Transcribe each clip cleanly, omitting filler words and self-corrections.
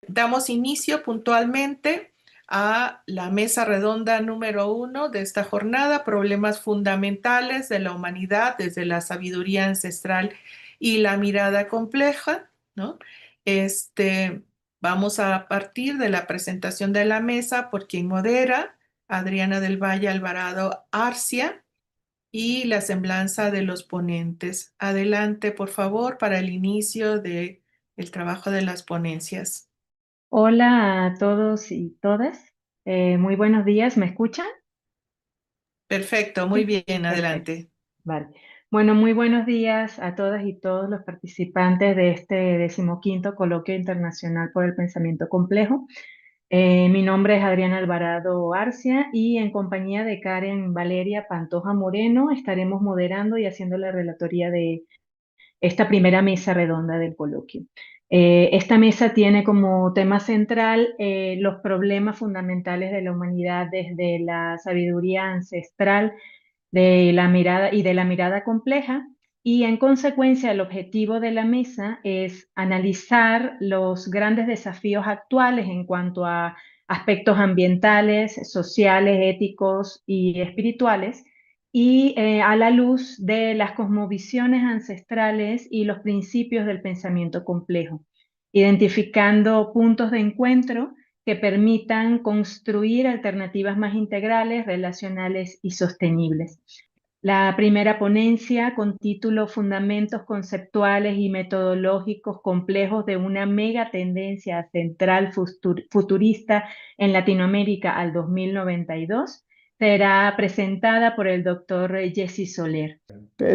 Damos inicio puntualmente a la mesa redonda número 1 de esta jornada, problemas fundamentales de la humanidad desde la sabiduría ancestral y la mirada compleja, ¿no? Este, Vamos a partir de la presentación de la mesa por quien modera, Adriana del Valle Alvarado Arcia, y la semblanza de los ponentes. Adelante, por favor, para el inicio de el trabajo de las ponencias. Hola a todos y todas. Muy buenos días. ¿Me escuchan? Perfecto, muy Sí, bien, perfecto. adelante. Vale. Bueno, muy buenos días a todas y todos los participantes de este 15º Coloquio Internacional por el Pensamiento Complejo. Mi nombre es Adriana Alvarado Arcia y en compañía de Karen Valeria Pantoja Moreno estaremos moderando y haciendo la relatoría de esta primera mesa redonda del coloquio. Esta mesa tiene como tema central los problemas fundamentales de la humanidad desde la sabiduría ancestral de la mirada y de la mirada compleja, y en consecuencia el objetivo de la mesa es analizar los grandes desafíos actuales en cuanto a aspectos ambientales, sociales, éticos y espirituales, y a la luz de las cosmovisiones ancestrales y los principios del pensamiento complejo, identificando puntos de encuentro que permitan construir alternativas más integrales, relacionales y sostenibles. La primera ponencia, con título Fundamentos conceptuales y metodológicos complejos de una mega tendencia central futurista en Latinoamérica al 2092, será presentada por el doctor Jesse Soler.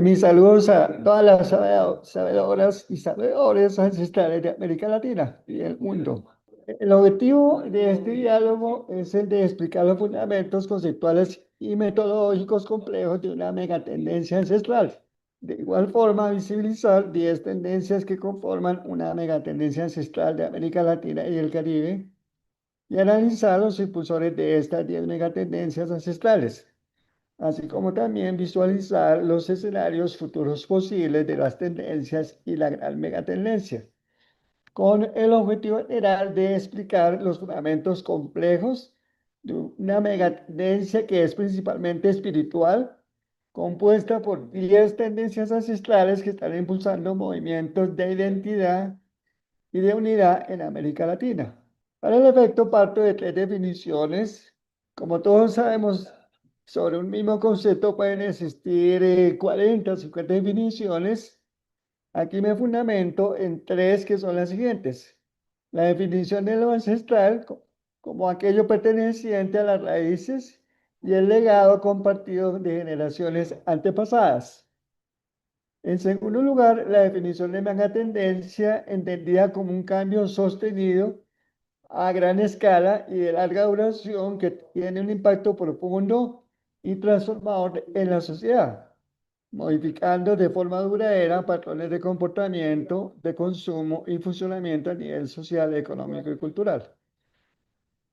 Mis saludos a todas las sabedoras y sabedores ancestrales de América Latina y el mundo. El objetivo de este diálogo es el de explicar los fundamentos conceptuales y metodológicos complejos de una megatendencia ancestral. De igual forma, visibilizar 10 tendencias que conforman una megatendencia ancestral de América Latina y el Caribe y analizar los impulsores de estas 10 megatendencias ancestrales, así como también visualizar los escenarios futuros posibles de las tendencias y la gran megatendencia, con el objetivo general de explicar los fundamentos complejos de una megatendencia que es principalmente espiritual, compuesta por 10 tendencias ancestrales que están impulsando movimientos de identidad y de unidad en América Latina. Para el efecto parto de 3 definiciones. Como todos sabemos, sobre un mismo concepto pueden existir 40 o 50 definiciones. Aquí me fundamento en 3 que son las siguientes. La definición de lo ancestral como aquello perteneciente a las raíces y el legado compartido de generaciones antepasadas. En segundo lugar, la definición de megatendencia entendida como un cambio sostenido a gran escala y de larga duración que tiene un impacto profundo y transformador en la sociedad, modificando de forma duradera patrones de comportamiento, de consumo y funcionamiento a nivel social, económico y cultural.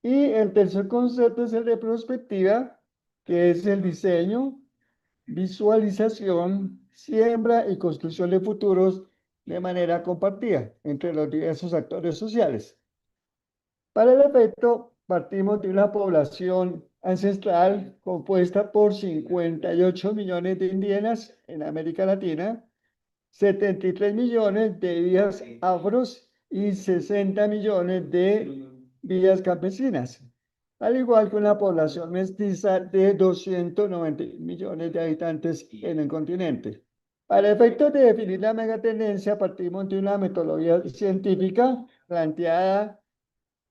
Y el tercer concepto es el de perspectiva, que es el diseño, visualización, siembra y construcción de futuros de manera compartida entre los diversos actores sociales. Para el efecto, partimos de una población ancestral compuesta por 58 millones de indígenas en América Latina, 73 millones de vidas afros y 60 millones de vidas campesinas, al igual que una población mestiza de 290 millones de habitantes en el continente. Para efectos de definir la megatendencia, partimos de una metodología científica planteada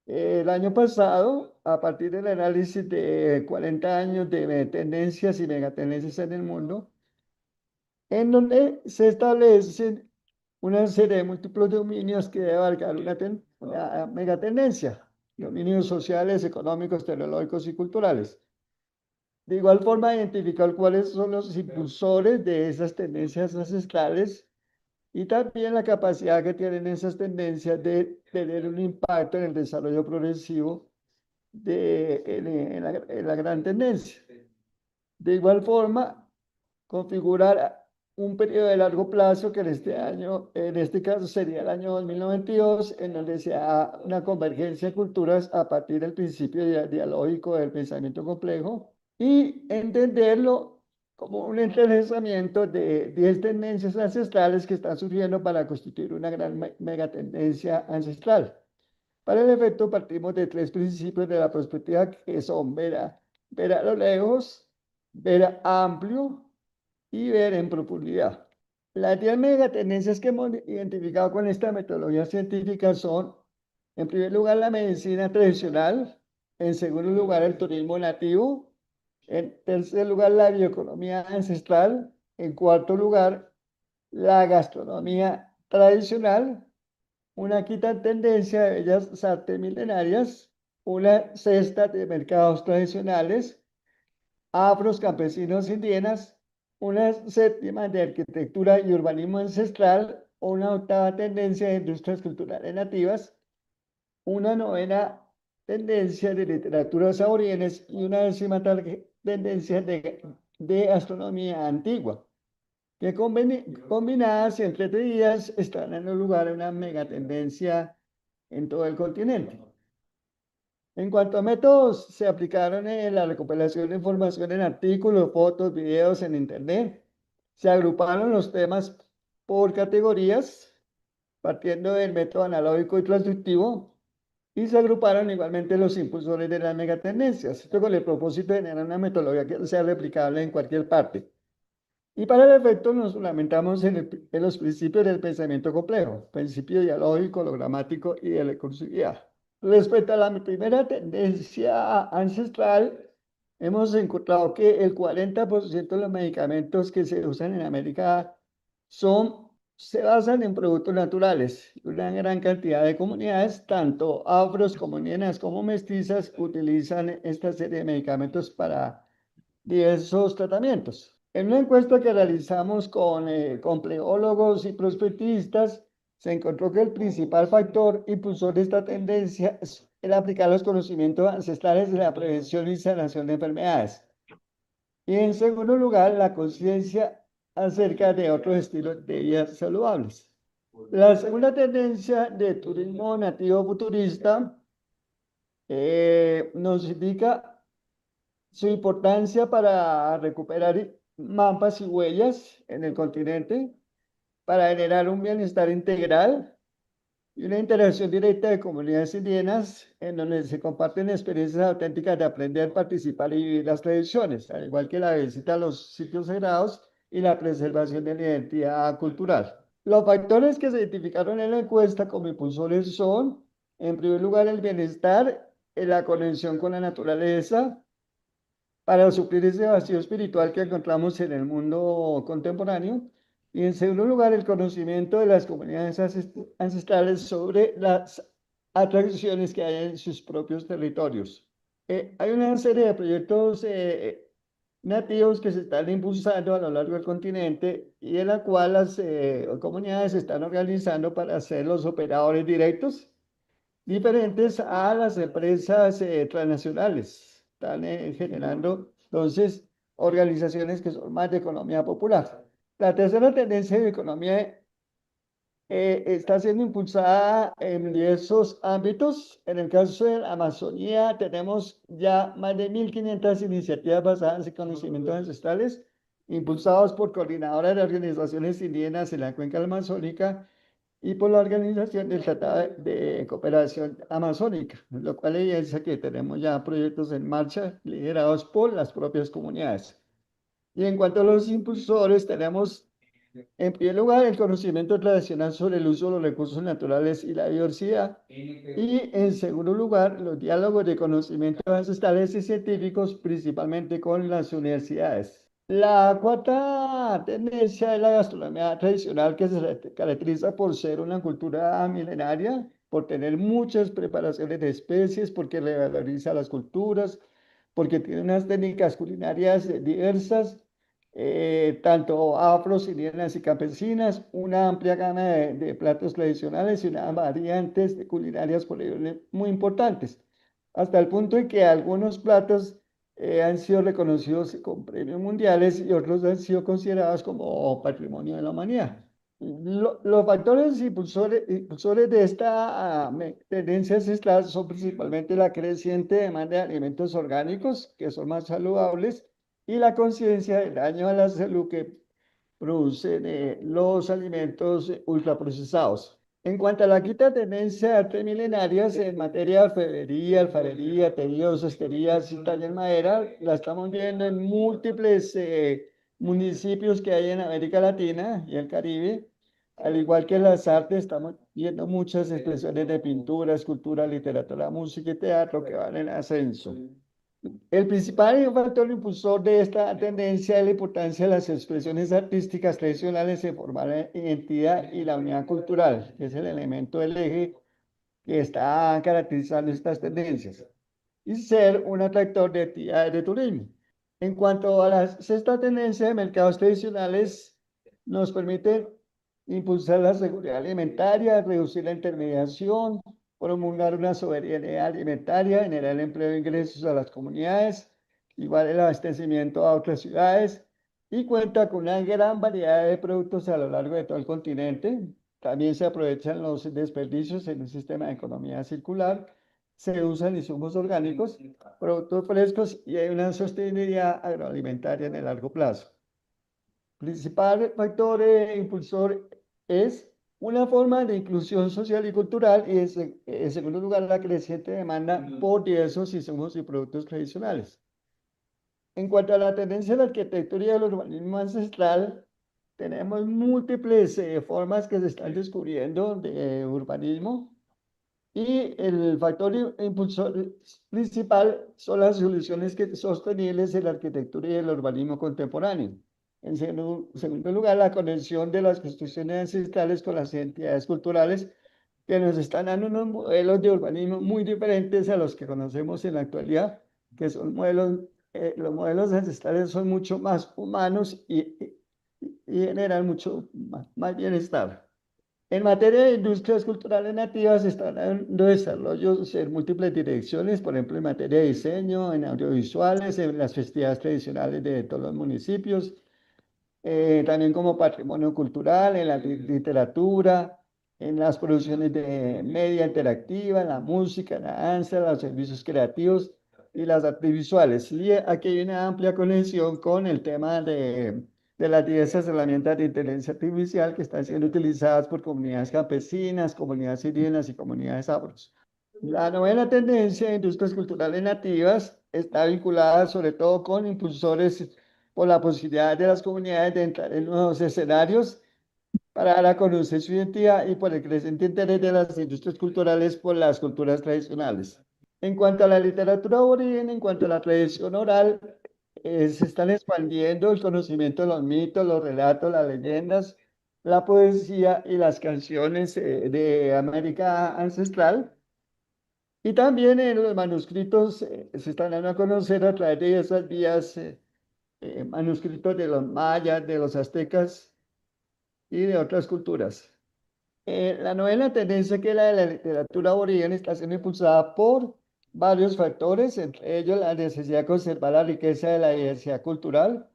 el año pasado, a partir del análisis de 40 años de tendencias y megatendencias en el mundo, en donde se establecen una serie de múltiples dominios que debe abarcar una megatendencia, dominios sociales, económicos, tecnológicos y culturales. De igual forma, identificar cuáles son los impulsores de esas tendencias ancestrales y también la capacidad que tienen esas tendencias de tener un impacto en el desarrollo progresivo en la gran tendencia. De igual forma, configurar un periodo de largo plazo que en este año, en este caso sería el año 2092, en donde se da una convergencia de culturas a partir del principio dialógico del pensamiento complejo y entenderlo como un entrelazamiento de 10 tendencias ancestrales que están surgiendo para constituir una gran megatendencia ancestral. Para el efecto partimos de tres principios de la perspectiva que son ver a lo lejos, ver a amplio y ver en profundidad. Las 10 megatendencias que hemos identificado con esta metodología científica son, en primer lugar, la medicina tradicional, en segundo lugar, el turismo nativo, en tercer lugar, la bioeconomía ancestral, en cuarto lugar, la gastronomía tradicional, una quinta tendencia de bellas artes milenarias, una sexta de mercados tradicionales, afros, campesinos, indígenas, una séptima de arquitectura y urbanismo ancestral, una octava tendencia de industrias culturales nativas, una novena tendencia de literaturas aborígenes y una décima tendencia de astronomía antigua, que combinadas y entretenidas están dando lugar a una megatendencia en todo el continente. En cuanto a métodos, se aplicaron en la recopilación de información en artículos, fotos, videos en Internet. Se agruparon los temas por categorías, partiendo del método analógico y transductivo, y se agruparon igualmente los impulsores de las megatendencias. Esto con el propósito de generar una metodología que sea replicable en cualquier parte. Y para el efecto nos fundamentamos en los principios del pensamiento complejo, principio dialógico, logramático y de recursividad. Respecto a la primera tendencia ancestral, hemos encontrado que el 40% de los medicamentos que se usan en América se basan en productos naturales. Una gran cantidad de comunidades, tanto afros como indígenas como mestizas, utilizan esta serie de medicamentos para diversos tratamientos. En una encuesta que realizamos con pleólogos y prospectistas, se encontró que el principal factor impulsor de esta tendencia es el aplicar los conocimientos ancestrales de la prevención y sanación de enfermedades. Y en segundo lugar, la conciencia acerca de otros estilos de vida saludables. La segunda tendencia de turismo nativo futurista nos indica su importancia para recuperar mapas y huellas en el continente, para generar un bienestar integral y una interacción directa de comunidades indígenas en donde se comparten experiencias auténticas de aprender, participar y vivir las tradiciones, al igual que la visita a los sitios sagrados y la preservación de la identidad cultural. Los factores que se identificaron en la encuesta como impulsores son, en primer lugar, el bienestar, la conexión con la naturaleza, para suplir ese vacío espiritual que encontramos en el mundo contemporáneo. Y en segundo lugar, el conocimiento de las comunidades ancestrales sobre las atracciones que hay en sus propios territorios. Hay una serie de proyectos nativos que se están impulsando a lo largo del continente y en la cual las comunidades se están organizando para ser los operadores directos diferentes a las empresas transnacionales. Están generando entonces organizaciones que son más de economía popular. La tercera tendencia de economía está siendo impulsada en diversos ámbitos. En el caso de la Amazonía tenemos ya más de 1.500 iniciativas basadas en conocimientos ancestrales, impulsados por coordinadoras de organizaciones indígenas en la cuenca amazónica y por la Organización del Tratado de Cooperación Amazónica, lo cual evidencia que tenemos ya proyectos en marcha liderados por las propias comunidades. Y en cuanto a los impulsores, tenemos en primer lugar el conocimiento tradicional sobre el uso de los recursos naturales y la diversidad. Y en segundo lugar, los diálogos de conocimientos ancestrales y científicos, principalmente con las universidades. La cuarta tendencia es la gastronomía tradicional, que se caracteriza por ser una cultura milenaria, por tener muchas preparaciones de especies, porque revaloriza las culturas, porque tiene unas técnicas culinarias diversas, tanto afros, indígenas y campesinas, una amplia gama de platos tradicionales y unas variantes culinarias muy importantes, hasta el punto de que algunos platos han sido reconocidos con premios mundiales y otros han sido considerados como patrimonio de la humanidad. Los factores impulsores de esta tendencia ancestral son principalmente la creciente demanda de alimentos orgánicos, que son más saludables, y la conciencia del daño a la salud que producen los alimentos ultraprocesados. En cuanto a la quinta tendencia de artes milenarias en materia de orfebrería, alfarería, tejidos, hosterías y talla en madera, la estamos viendo en múltiples municipios que hay en América Latina y el Caribe. Al igual que las artes, estamos viendo muchas expresiones de pintura, escultura, literatura, música y teatro que van en ascenso. El principal factor impulsor de esta tendencia es la importancia de las expresiones artísticas tradicionales en formar la identidad y la unidad cultural, que es el elemento del eje que está caracterizando estas tendencias, y ser un atractor de actividades de turismo. En cuanto a la sexta tendencia de mercados tradicionales, nos permite impulsar la seguridad alimentaria, reducir la intermediación, promulgar una soberanía alimentaria, generar empleo e ingresos a las comunidades, igual el abastecimiento a otras ciudades, y cuenta con una gran variedad de productos a lo largo de todo el continente. También se aprovechan los desperdicios en un sistema de economía circular, se usan insumos orgánicos, productos frescos y hay una sostenibilidad agroalimentaria en el largo plazo. Principal factor impulsor es una forma de inclusión social y cultural y en segundo lugar la creciente demanda por diversos insumos y productos tradicionales. En cuanto a la tendencia de la arquitectura y el urbanismo ancestral, tenemos múltiples formas que se están descubriendo de urbanismo y el factor impulsor principal son las soluciones sostenibles en la arquitectura y el urbanismo contemporáneo. En segundo lugar, la conexión de las construcciones ancestrales con las entidades culturales que nos están dando unos modelos de urbanismo muy diferentes a los que conocemos en la actualidad, que son modelos, los modelos ancestrales son mucho más humanos y generan mucho más bienestar. En materia de industrias culturales nativas están dando desarrollos en múltiples direcciones, por ejemplo, en materia de diseño, en audiovisuales, en las festividades tradicionales de todos los municipios, también como patrimonio cultural, en la literatura, en las producciones de media interactiva, en la música, en la danza, los servicios creativos y las artes visuales. Y aquí hay una amplia conexión con el tema de las diversas herramientas de inteligencia artificial que están siendo utilizadas por comunidades campesinas, comunidades indígenas y comunidades afros. La novena tendencia de industrias culturales nativas está vinculada sobre todo con impulsores por la posibilidad de las comunidades de entrar en nuevos escenarios para dar a conocer su identidad y por el creciente interés de las industrias culturales por las culturas tradicionales. En cuanto a la literatura aborigen, en cuanto a la tradición oral, se están expandiendo el conocimiento de los mitos, los relatos, las leyendas, la poesía y las canciones de América ancestral. Y también en los manuscritos se están dando a conocer a través de esas vías manuscritos de los mayas, de los aztecas y de otras culturas. La novena tendencia, que es la de la literatura aborigen, está siendo impulsada por varios factores, entre ellos la necesidad de conservar la riqueza de la diversidad cultural,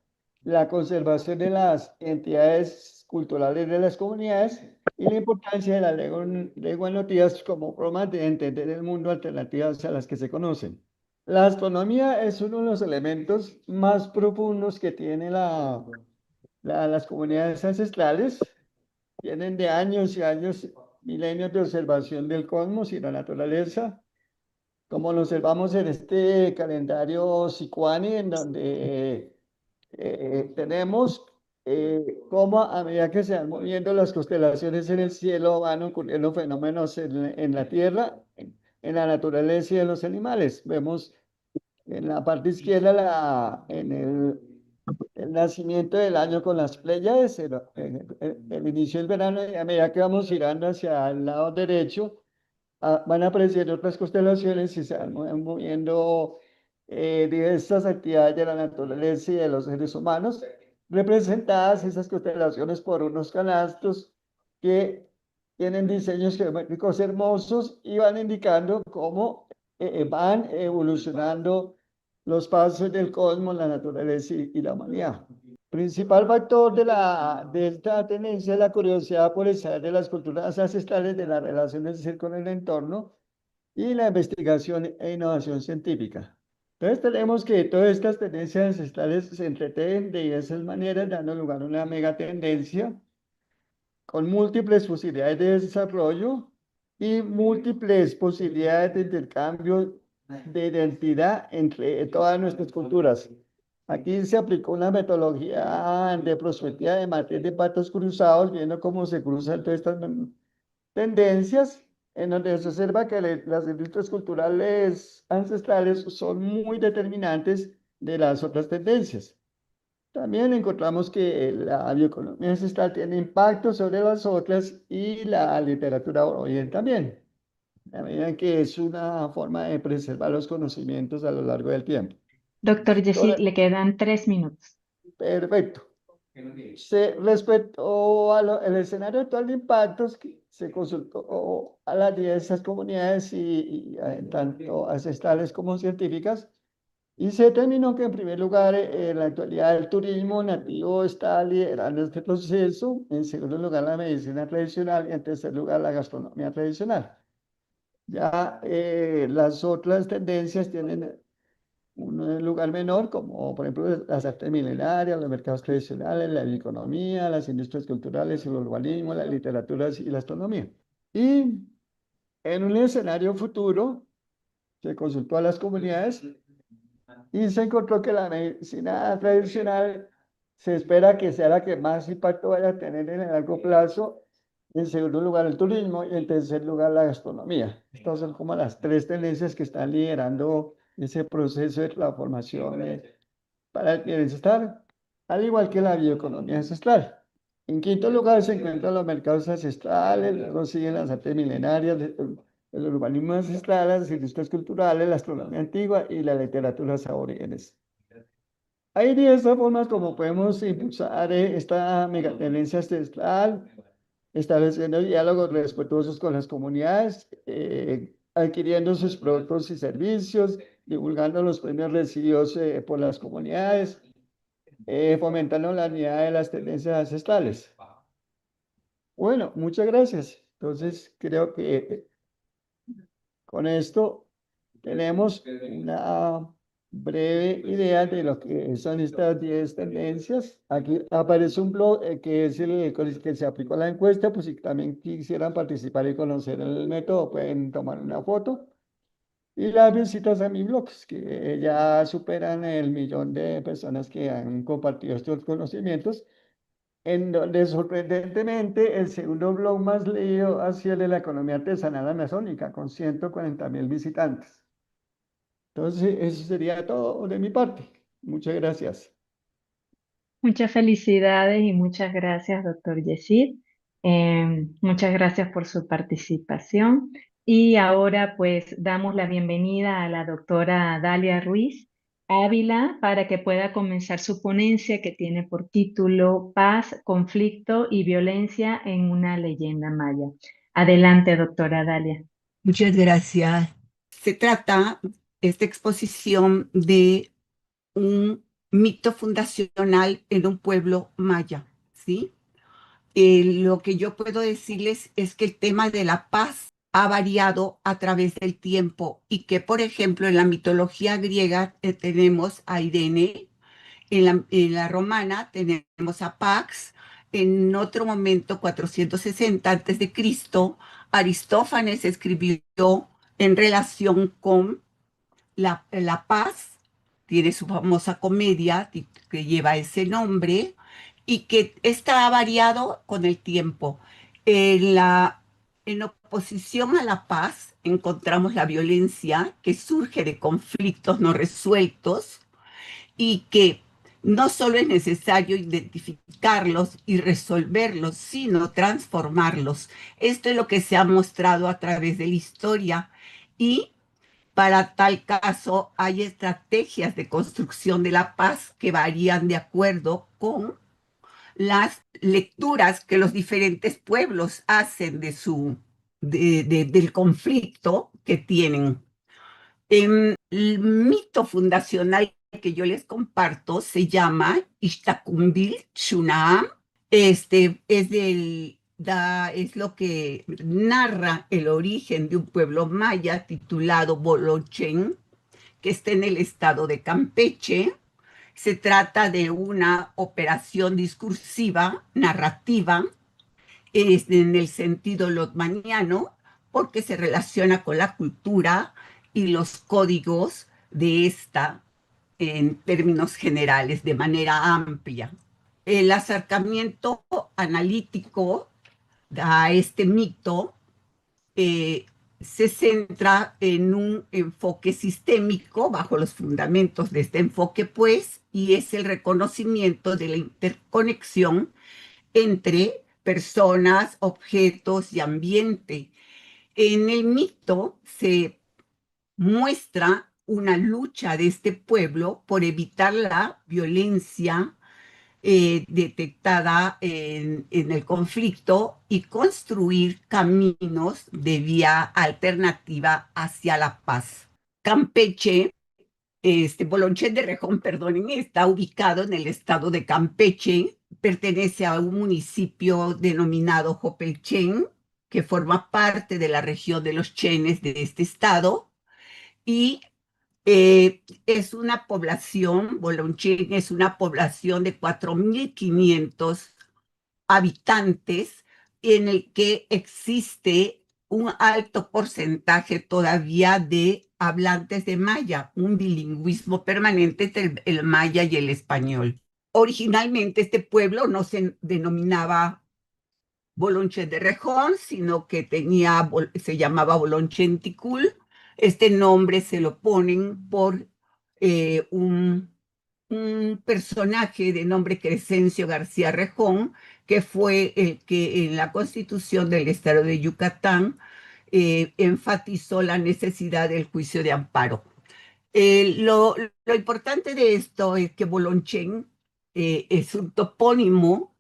la conservación de las entidades culturales de las comunidades y la importancia de la lengua nativas como formas de entender el mundo alternativas a las que se conocen. La astronomía es uno de los elementos más profundos que tiene las comunidades ancestrales. Vienen de años y años, milenios de observación del cosmos y la naturaleza, como lo observamos en este calendario Sicuani, en donde tenemos cómo a medida que se van moviendo las constelaciones en el cielo van ocurriendo fenómenos en la Tierra, en la naturaleza y en los animales. Vemos en la parte izquierda el nacimiento del año con las Pléyades, el inicio del verano, y a medida que vamos girando hacia el lado derecho, van apareciendo otras constelaciones y se van moviendo diversas actividades de la naturaleza y de los seres humanos, representadas esas constelaciones por unos canastos que tienen diseños geométricos hermosos y van indicando cómo van evolucionando los pasos del cosmos, la naturaleza y la humanidad. Principal factor de esta tendencia es la curiosidad por el saber de las culturas ancestrales, de las relaciones del ser con el entorno y la investigación e innovación científica. Entonces tenemos que todas estas tendencias ancestrales se entretejen de diversas maneras, dando lugar a una mega tendencia con múltiples posibilidades de desarrollo y múltiples posibilidades de intercambio de identidad entre todas nuestras culturas. Aquí se aplicó una metodología de prospectiva de matriz de patos cruzados, viendo cómo se cruzan todas estas tendencias, en donde se observa que las industrias culturales ancestrales son muy determinantes de las otras tendencias. También encontramos que la bioeconomía ancestral tiene impacto sobre las otras y la literatura oral también, a medida que es una forma de preservar los conocimientos a lo largo del tiempo. Doctor Ahora, Yesid, le quedan 3 minutos. perfecto. Respecto al escenario actual de impactos, que se consultó a las diversas comunidades tanto ancestrales como científicas, y se determinó que en primer lugar, en la actualidad el turismo nativo está liderando este proceso, en segundo lugar la medicina tradicional y en tercer lugar la gastronomía tradicional. Ya las otras tendencias tienen un lugar menor, como por ejemplo las artes milenarias, los mercados tradicionales, la economía, las industrias culturales, el urbanismo, la literatura y la astronomía. Y en un escenario futuro, se consultó a las comunidades y se encontró que la medicina tradicional se espera que sea la que más impacto vaya a tener en el largo plazo. En segundo lugar, el turismo y en tercer lugar, la gastronomía. Estas son como las tres tendencias que están liderando ese proceso de transformación para el bienestar, al igual que la bioeconomía ancestral. En quinto lugar se encuentran los mercados ancestrales, luego siguen las artes milenarias, el urbanismo ancestral, las industrias culturales, la astronomía antigua y las literaturas aborígenes. Hay diversas formas como podemos impulsar esta megatendencia ancestral, estableciendo diálogos respetuosos con las comunidades, adquiriendo sus productos y servicios, divulgando los premios recibidos por las comunidades, fomentando la unidad de las tendencias ancestrales. Bueno, muchas gracias. Entonces, creo que con esto tenemos una breve idea de lo que son estas 10 tendencias. Aquí aparece un blog que es el con el que se aplicó la encuesta, pues si también quisieran participar y conocer el método, pueden tomar una foto. Y las visitas a mi blog, que ya superan el 1.000.000 de personas que han compartido estos conocimientos, en donde sorprendentemente el segundo blog más leído ha sido el de la economía artesanal amazónica, con 140.000 visitantes. Entonces, eso sería todo de mi parte. Muchas gracias. Muchas felicidades y muchas gracias, doctor Yesid. Muchas gracias por su participación. Y ahora pues damos la bienvenida a la doctora Dalia Ruiz Ávila para que pueda comenzar su ponencia que tiene por título Paz, conflicto y violencia en una leyenda maya. Adelante, doctora Dalia. Muchas gracias. Se trata, esta exposición, de un mito fundacional en un pueblo maya, ¿sí? Lo que yo puedo decirles es que el tema de la paz ha variado a través del tiempo y que, por ejemplo, en la mitología griega tenemos a Irene, en la romana tenemos a Pax, en otro momento, 460 a.C., Aristófanes escribió en relación con la paz, tiene su famosa comedia que lleva ese nombre y que está variado con el tiempo. En oposición a la paz encontramos la violencia que surge de conflictos no resueltos y que no solo es necesario identificarlos y resolverlos, sino transformarlos. Esto es lo que se ha mostrado a través de la historia y para tal caso hay estrategias de construcción de la paz que varían de acuerdo con las lecturas que los diferentes pueblos hacen del conflicto que tienen. El mito fundacional que yo les comparto se llama Ixtacumbil Shunam. Es lo que narra el origen de un pueblo maya titulado Bolonchen, que está en el estado de Campeche. Se trata de una operación discursiva, narrativa, en el sentido lotmaniano, porque se relaciona con la cultura y los códigos de esta en términos generales, de manera amplia. El acercamiento analítico a este mito eh, se centra en un enfoque sistémico bajo los fundamentos de este enfoque, pues, y es el reconocimiento de la interconexión entre personas, objetos y ambiente. En el mito se muestra una lucha de este pueblo por evitar la violencia detectada en el conflicto y construir caminos de vía alternativa hacia la paz. Campeche, Bolonchen de Rejón, perdonen, está ubicado en el estado de Campeche, pertenece a un municipio denominado Jopelchen, que forma parte de la región de los Chenes de este estado, y es una población, Bolonchen es una población de 4.500 habitantes en el que existe un alto porcentaje todavía de hablantes de maya, un bilingüismo permanente entre el maya y el español. Originalmente este pueblo no se denominaba Bolonchen de Rejón, sino que se llamaba Bolonchen Ticul. Este nombre se lo ponen por un personaje de nombre Crescencio García Rejón, que fue el que en la Constitución del Estado de Yucatán enfatizó la necesidad del juicio de amparo. Lo importante de esto es que Bolonchen es un topónimo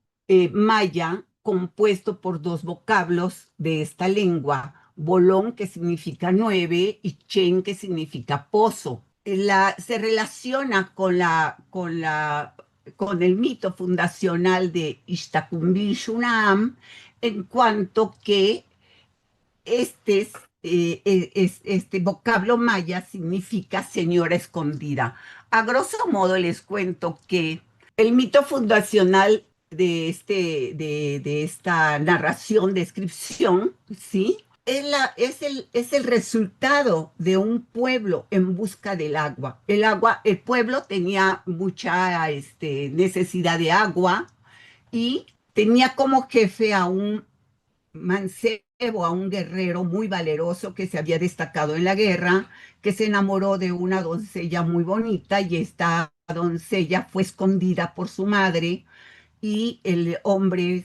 maya compuesto por dos vocablos de esta lengua, bolón, que significa nueve, y chen, que significa pozo. Se relaciona con el mito fundacional de Ixtacumbil Shunam, en cuanto que este, este vocablo maya significa señora escondida. A grosso modo les cuento que el mito fundacional de esta narración, descripción, ¿sí? Es el resultado de un pueblo en busca del agua. El pueblo tenía mucha necesidad de agua y tenía como jefe a un mancebo, a un guerrero muy valeroso que se había destacado en la guerra, que se enamoró de una doncella muy bonita y esta doncella fue escondida por su madre y el hombre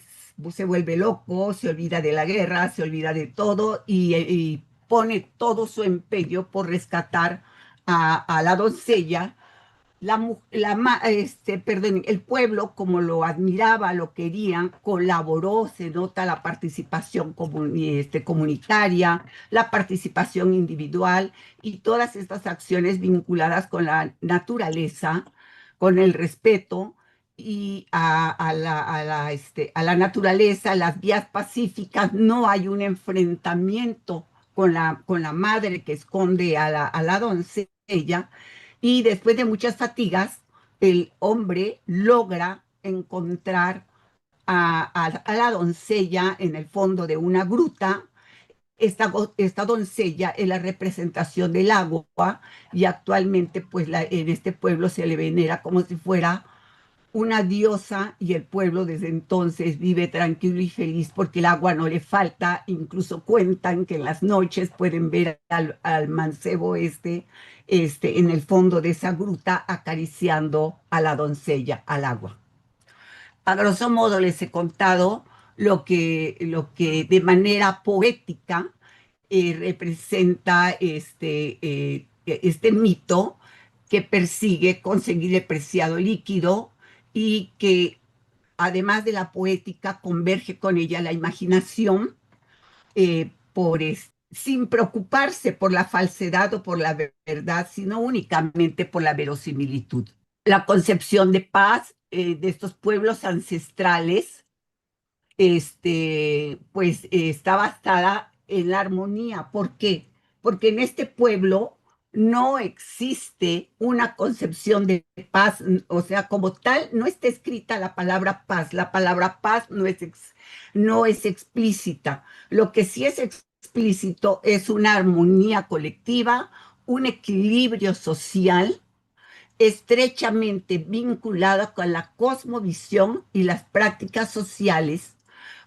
se vuelve loco, se olvida de la guerra, se olvida de todo y pone todo su empeño por rescatar a la doncella. Perdón, el pueblo, como lo admiraba, lo querían, colaboró, se nota la participación comunitaria, la participación individual y todas estas acciones vinculadas con la naturaleza, con el respeto y a la naturaleza, las vías pacíficas. No hay un enfrentamiento con la madre que esconde a la doncella, y después de muchas fatigas, el hombre logra encontrar a la doncella en el fondo de una gruta. Esta doncella es la representación del agua y actualmente pues en este pueblo se le venera como si fuera una diosa, y el pueblo desde entonces vive tranquilo y feliz porque el agua no le falta. Incluso cuentan que en las noches pueden ver al mancebo en el fondo de esa gruta acariciando a la doncella, al agua. A grosso modo les he contado lo que de manera poética representa este mito que persigue conseguir el preciado líquido y que además de la poética converge con ella la imaginación, sin preocuparse por la falsedad o por la verdad, sino únicamente por la verosimilitud. La concepción de paz de estos pueblos ancestrales, pues está basada en la armonía. ¿Por qué? Porque en este pueblo no existe una concepción de paz, o sea, como tal, no está escrita la palabra paz no es explícita. Lo que sí es explícito es una armonía colectiva, un equilibrio social estrechamente vinculada con la cosmovisión y las prácticas sociales.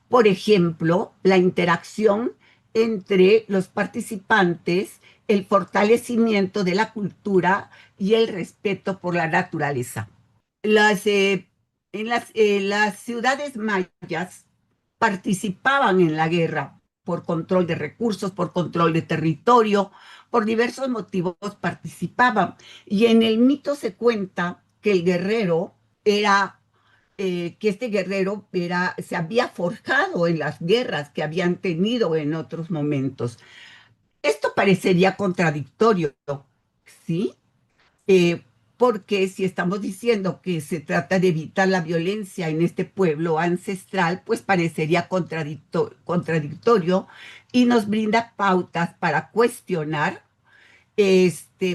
Por ejemplo, la interacción entre los participantes, el fortalecimiento de la cultura y el respeto por la naturaleza. Las ciudades mayas participaban en la guerra por control de recursos, por control de territorio, por diversos motivos participaban. Y en el mito se cuenta que el guerrero era, que este guerrero se había forjado en las guerras que habían tenido en otros momentos. Esto parecería contradictorio, ¿sí? Eh, Porque si estamos diciendo que se trata de evitar la violencia en este pueblo ancestral, pues parecería contradictorio y nos brinda pautas para cuestionar,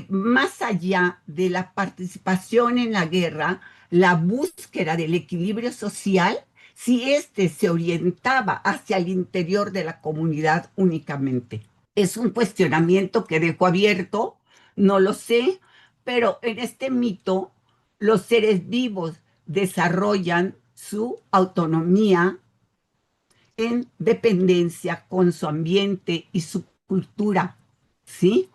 más allá de la participación en la guerra, la búsqueda del equilibrio social, si éste se orientaba hacia el interior de la comunidad únicamente. Es un cuestionamiento que dejo abierto, no lo sé, pero en este mito los seres vivos desarrollan su autonomía en dependencia con su ambiente y su cultura, ¿sí?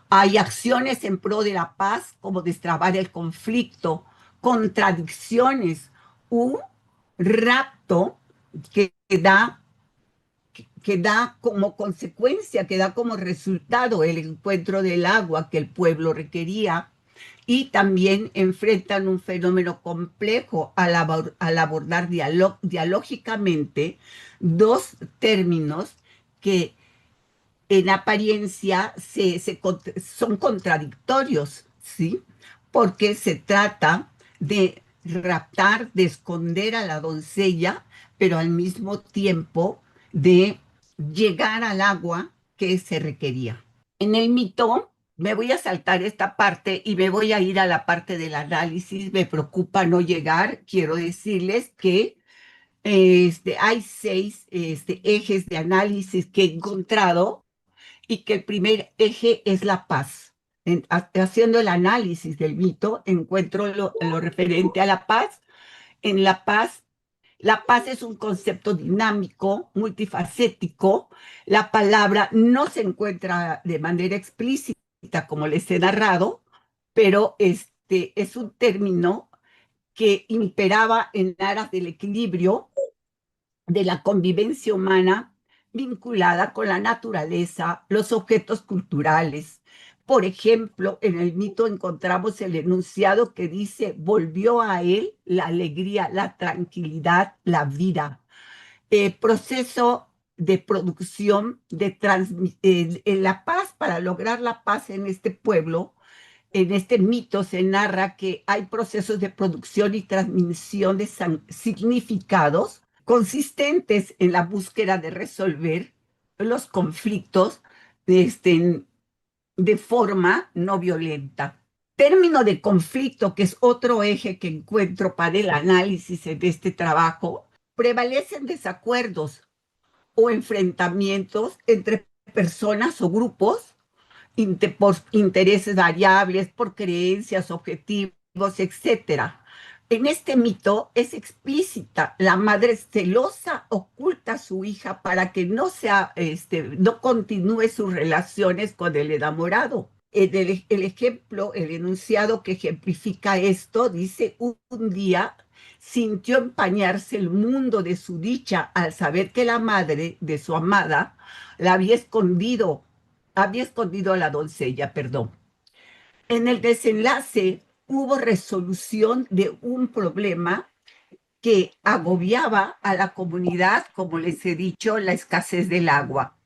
Hay acciones en pro de la paz, como destrabar el conflicto, contradicciones, un rapto que da como consecuencia, que da como resultado el encuentro del agua que el pueblo requería, y también enfrentan un fenómeno complejo al abordar dialógicamente dos términos que en apariencia son contradictorios, ¿sí? Porque se trata de raptar, de esconder a la doncella, pero al mismo tiempo de llegar al agua que se requería. En el mito, me voy a saltar esta parte y me voy a ir a la parte del análisis. Me preocupa no llegar. Quiero decirles que hay 6 ejes de análisis que he encontrado y que el primer eje es la paz. Haciendo el análisis del mito, encuentro lo referente a la paz. En la paz es un concepto dinámico, multifacético. La palabra no se encuentra de manera explícita, como les he narrado, pero es un término que imperaba en aras del equilibrio de la convivencia humana vinculada con la naturaleza, los objetos culturales. Por ejemplo, en el mito encontramos el enunciado que dice, volvió a él la alegría, la tranquilidad, la vida. Proceso de producción, la paz, para lograr la paz en este pueblo, en este mito se narra que hay procesos de producción y transmisión de significados consistentes en la búsqueda de resolver los conflictos de forma no violenta. Término de conflicto, que es otro eje que encuentro para el análisis de este trabajo, prevalecen desacuerdos o enfrentamientos entre personas o grupos por intereses variables, por creencias, objetivos, etcétera. En este mito es explícita, la madre celosa oculta a su hija para que no continúe sus relaciones con el enamorado. El ejemplo, el enunciado que ejemplifica esto, dice, un día sintió empañarse el mundo de su dicha al saber que la madre de su amada la había escondido a la doncella, perdón. En el desenlace hubo resolución de un problema que agobiaba a la comunidad, como les he dicho, la escasez del agua.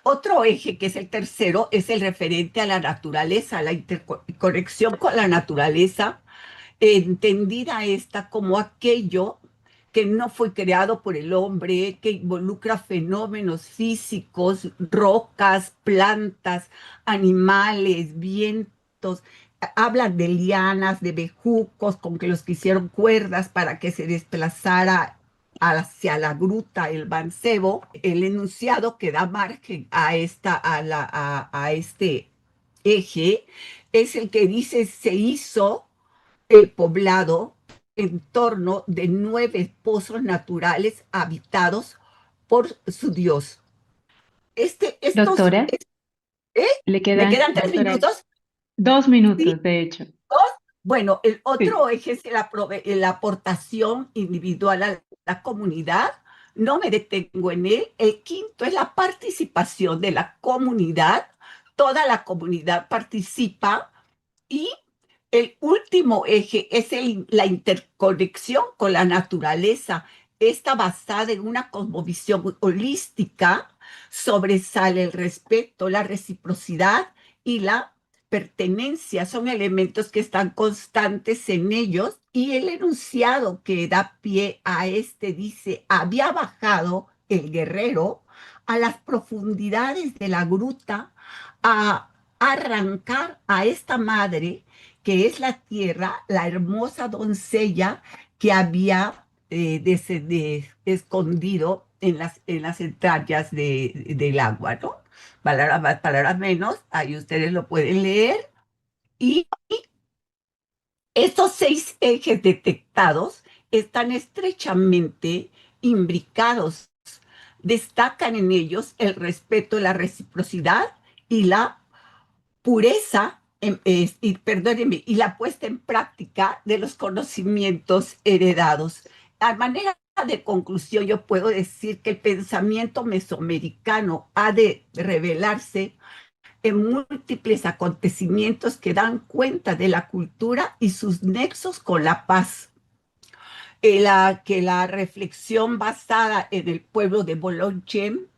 Otro eje, que es el tercero, es el referente a la naturaleza, la interconexión con la naturaleza, entendida esta como aquello que no fue creado por el hombre, que involucra fenómenos físicos, rocas, plantas, animales, vientos. Hablan de lianas, de bejucos, con que los que hicieron cuerdas para que se desplazara hacia la gruta el mancebo. El enunciado que da margen a este eje es el que dice: se hizo el poblado en torno de 9 pozos naturales habitados por su Dios. Estos, Doctora, ¿eh? le ¿Me quedan, quedan 3 minutos? 2 minutos, Sí. de hecho. Bueno, el otro Sí. eje es la aportación individual a la comunidad. No me detengo en él. El quinto es la participación de la comunidad. Toda la comunidad participa. Y el último eje es la interconexión con la naturaleza. Esta, basada en una cosmovisión holística, sobresale el respeto, la reciprocidad y la pertenencia. Son elementos que están constantes en ellos, y el enunciado que da pie a este dice: había bajado el guerrero a las profundidades de la gruta a arrancar a esta madre, que es la tierra, la hermosa doncella que había escondido en las entrañas del agua, ¿no? Palabras más, palabras menos, ahí ustedes lo pueden leer. Y estos 6 ejes detectados están estrechamente imbricados. Destacan en ellos el respeto, la reciprocidad y la pureza, perdónenme, y la puesta en práctica de los conocimientos heredados. A manera de conclusión, yo puedo decir que el pensamiento mesoamericano ha de revelarse en múltiples acontecimientos que dan cuenta de la cultura y sus nexos con la paz. Que la reflexión basada en el pueblo de Bolonchen,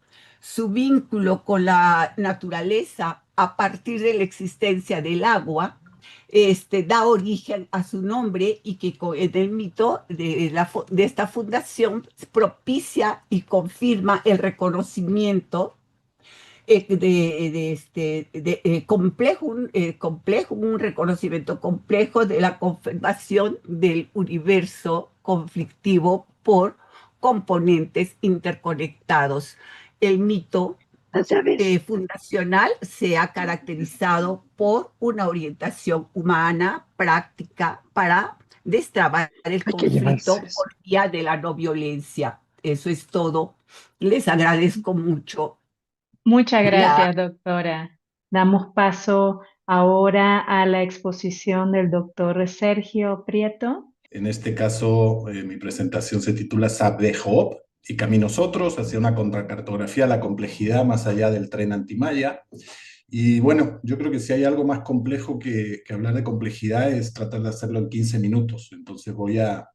su vínculo con la naturaleza a partir de la existencia del agua, da origen a su nombre, y que en el mito de esta fundación propicia y confirma el reconocimiento un reconocimiento complejo de la confirmación del universo conflictivo por componentes interconectados. El mito fundacional se ha caracterizado por una orientación humana, práctica, para destrabar el conflicto por vía de la no violencia. Eso es todo. Les agradezco mucho. Muchas La, gracias, doctora. Damos paso ahora a la exposición del doctor Sergio Prieto. En este caso, mi presentación se titula Saber Hope y Caminos Otros, hacia una contracartografía a la complejidad más allá del tren antimaya. Y bueno, yo creo que si hay algo más complejo que hablar de complejidad es tratar de hacerlo en 15 minutos. Entonces voy a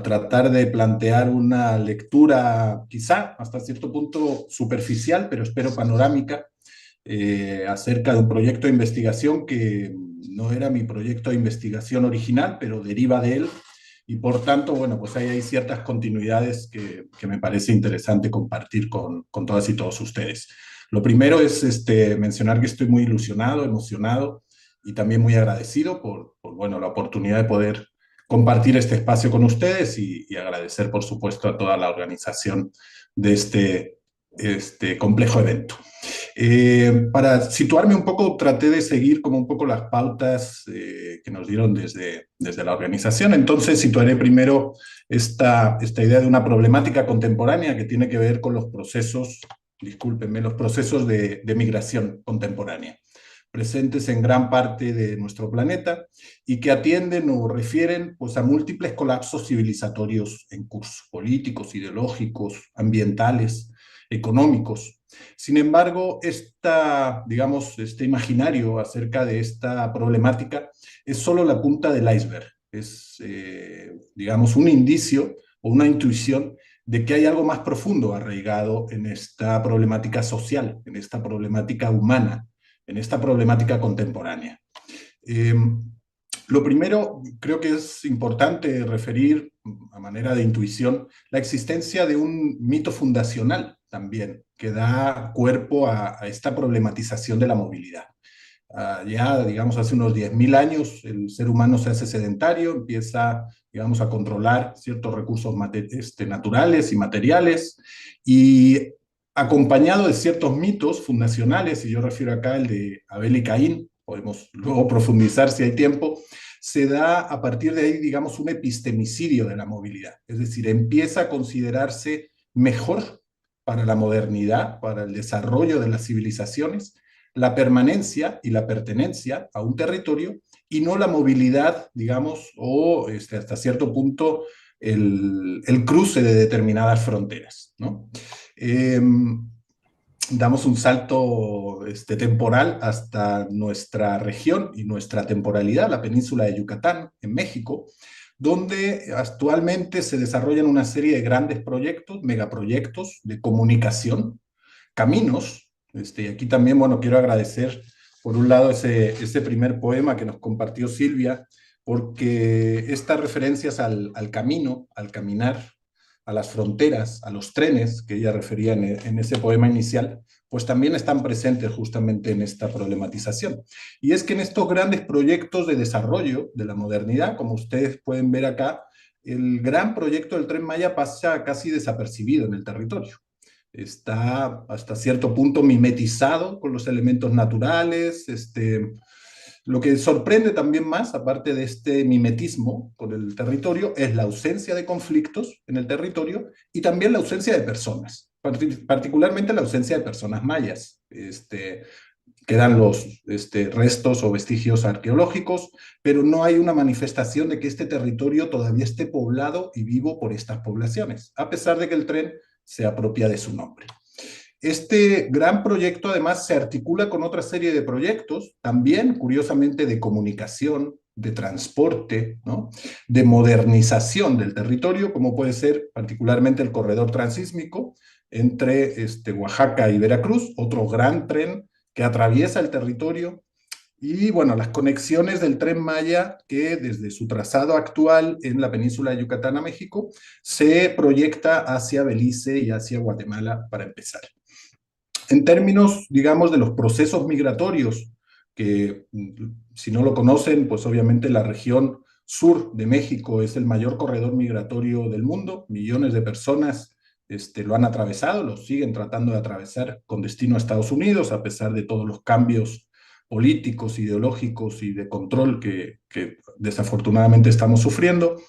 tratar de plantear una lectura quizá hasta cierto punto superficial, pero espero panorámica, acerca de un proyecto de investigación que no era mi proyecto de investigación original, pero deriva de él. Y por tanto, bueno, pues hay ciertas continuidades que me parece interesante compartir con todas y todos ustedes. Lo primero es mencionar que estoy muy ilusionado, emocionado y también muy agradecido por bueno, la oportunidad de poder compartir este espacio con ustedes, y agradecer, por supuesto, a toda la organización de este complejo evento. Para situarme un poco, traté de seguir como un poco las pautas que nos dieron desde la organización. Entonces situaré primero esta idea de una problemática contemporánea que tiene que ver con los procesos, discúlpenme, los procesos de migración contemporánea, presentes en gran parte de nuestro planeta y que atienden o refieren pues, a múltiples colapsos civilizatorios en curso, políticos, ideológicos, ambientales, económicos. Sin embargo, digamos, este imaginario acerca de esta problemática es solo la punta del iceberg, es, digamos, un indicio o una intuición de que hay algo más profundo arraigado en esta problemática social, en esta problemática humana, en esta problemática contemporánea. Lo primero, creo que es importante referir, a manera de intuición, la existencia de un mito fundacional también, que da cuerpo a esta problematización de la movilidad. Ya, digamos, hace unos 10.000 años, el ser humano se hace sedentario, empieza, digamos, a controlar ciertos recursos naturales y materiales, y acompañado de ciertos mitos fundacionales, y yo refiero acá el de Abel y Caín, podemos luego profundizar si hay tiempo, se da a partir de ahí, digamos, un epistemicidio de la movilidad. Es decir, empieza a considerarse mejor para la modernidad, para el desarrollo de las civilizaciones, la permanencia y la pertenencia a un territorio y no la movilidad, digamos, o hasta cierto punto el cruce de determinadas fronteras, ¿no? Damos un salto temporal hasta nuestra región y nuestra temporalidad, la península de Yucatán, en México, donde actualmente se desarrollan una serie de grandes proyectos, megaproyectos de comunicación, caminos. Y aquí también, bueno, quiero agradecer, por un lado, ese primer poema que nos compartió Silvia, porque estas referencias al camino, al caminar, a las fronteras, a los trenes, que ella refería en ese poema inicial, pues también están presentes justamente en esta problematización. Y es que en estos grandes proyectos de desarrollo de la modernidad, como ustedes pueden ver acá, el gran proyecto del Tren Maya pasa casi desapercibido en el territorio. Está hasta cierto punto mimetizado con los elementos naturales. Lo que sorprende también más, aparte de este mimetismo con el territorio, es la ausencia de conflictos en el territorio y también la ausencia de personas, particularmente la ausencia de personas mayas. Quedan los restos o vestigios arqueológicos, pero no hay una manifestación de que este territorio todavía esté poblado y vivo por estas poblaciones, a pesar de que el tren se apropia de su nombre. Este gran proyecto además se articula con otra serie de proyectos, también curiosamente de comunicación, de transporte, ¿no? De modernización del territorio, como puede ser particularmente el corredor transísmico entre Oaxaca y Veracruz, otro gran tren que atraviesa el territorio, y bueno, las conexiones del Tren Maya, que desde su trazado actual en la península de Yucatán a México, se proyecta hacia Belice y hacia Guatemala para empezar. En términos, digamos, de los procesos migratorios, que si no lo conocen, pues obviamente la región sur de México es el mayor corredor migratorio del mundo, millones de personas lo han atravesado, lo siguen tratando de atravesar con destino a Estados Unidos, a pesar de todos los cambios políticos, ideológicos y de control que desafortunadamente estamos sufriendo.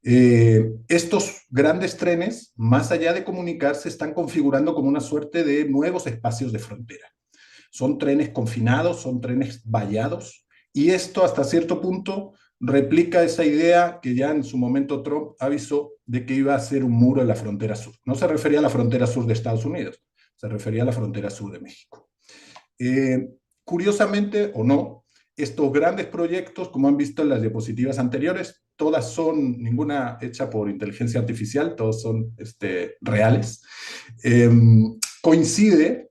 Estos grandes trenes, más allá de comunicar, se están configurando como una suerte de nuevos espacios de frontera. Son trenes confinados, son trenes vallados, y esto hasta cierto punto replica esa idea que ya en su momento Trump avisó de que iba a ser un muro en la frontera sur. No se refería a la frontera sur de Estados Unidos, se refería a la frontera sur de México. Curiosamente, o no, estos grandes proyectos, como han visto en las diapositivas anteriores, todas son, ninguna hecha por inteligencia artificial, todos son reales, coincide,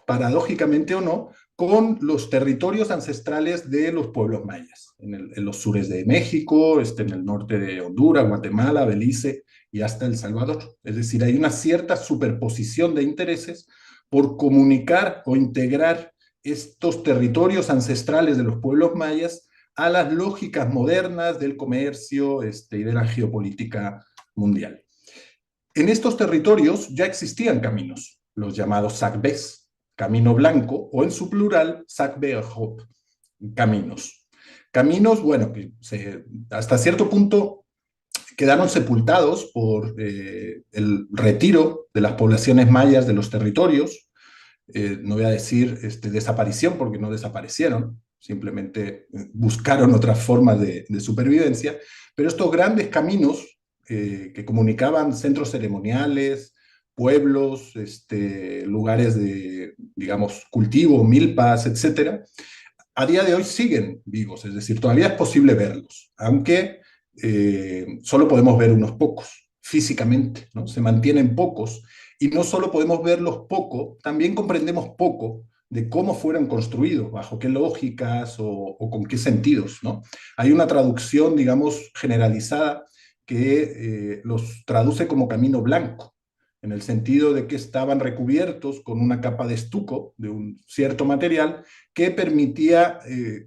paradójicamente o no, con los territorios ancestrales de los pueblos mayas, en los sures de México, en el norte de Honduras, Guatemala, Belice y hasta El Salvador. Es decir, hay una cierta superposición de intereses por comunicar o integrar estos territorios ancestrales de los pueblos mayas a las lógicas modernas del comercio y de la geopolítica mundial. En estos territorios ya existían caminos, los llamados SACBES, camino blanco, o en su plural, SACBEJOP, caminos. Caminos, bueno, que hasta cierto punto quedaron sepultados por el retiro de las poblaciones mayas de los territorios. No voy a decir desaparición, porque no desaparecieron, simplemente buscaron otras formas de supervivencia, pero estos grandes caminos que comunicaban centros ceremoniales, pueblos, lugares de, digamos, cultivo, milpas, etcétera, a día de hoy siguen vivos, es decir, todavía es posible verlos, aunque solo podemos ver unos pocos. físicamente, ¿no? Se mantienen pocos, y no solo podemos verlos poco, también comprendemos poco de cómo fueron construidos, bajo qué lógicas o con qué sentidos, ¿no? Hay una traducción, digamos, generalizada que los traduce como camino blanco, en el sentido de que estaban recubiertos con una capa de estuco de un cierto material que permitía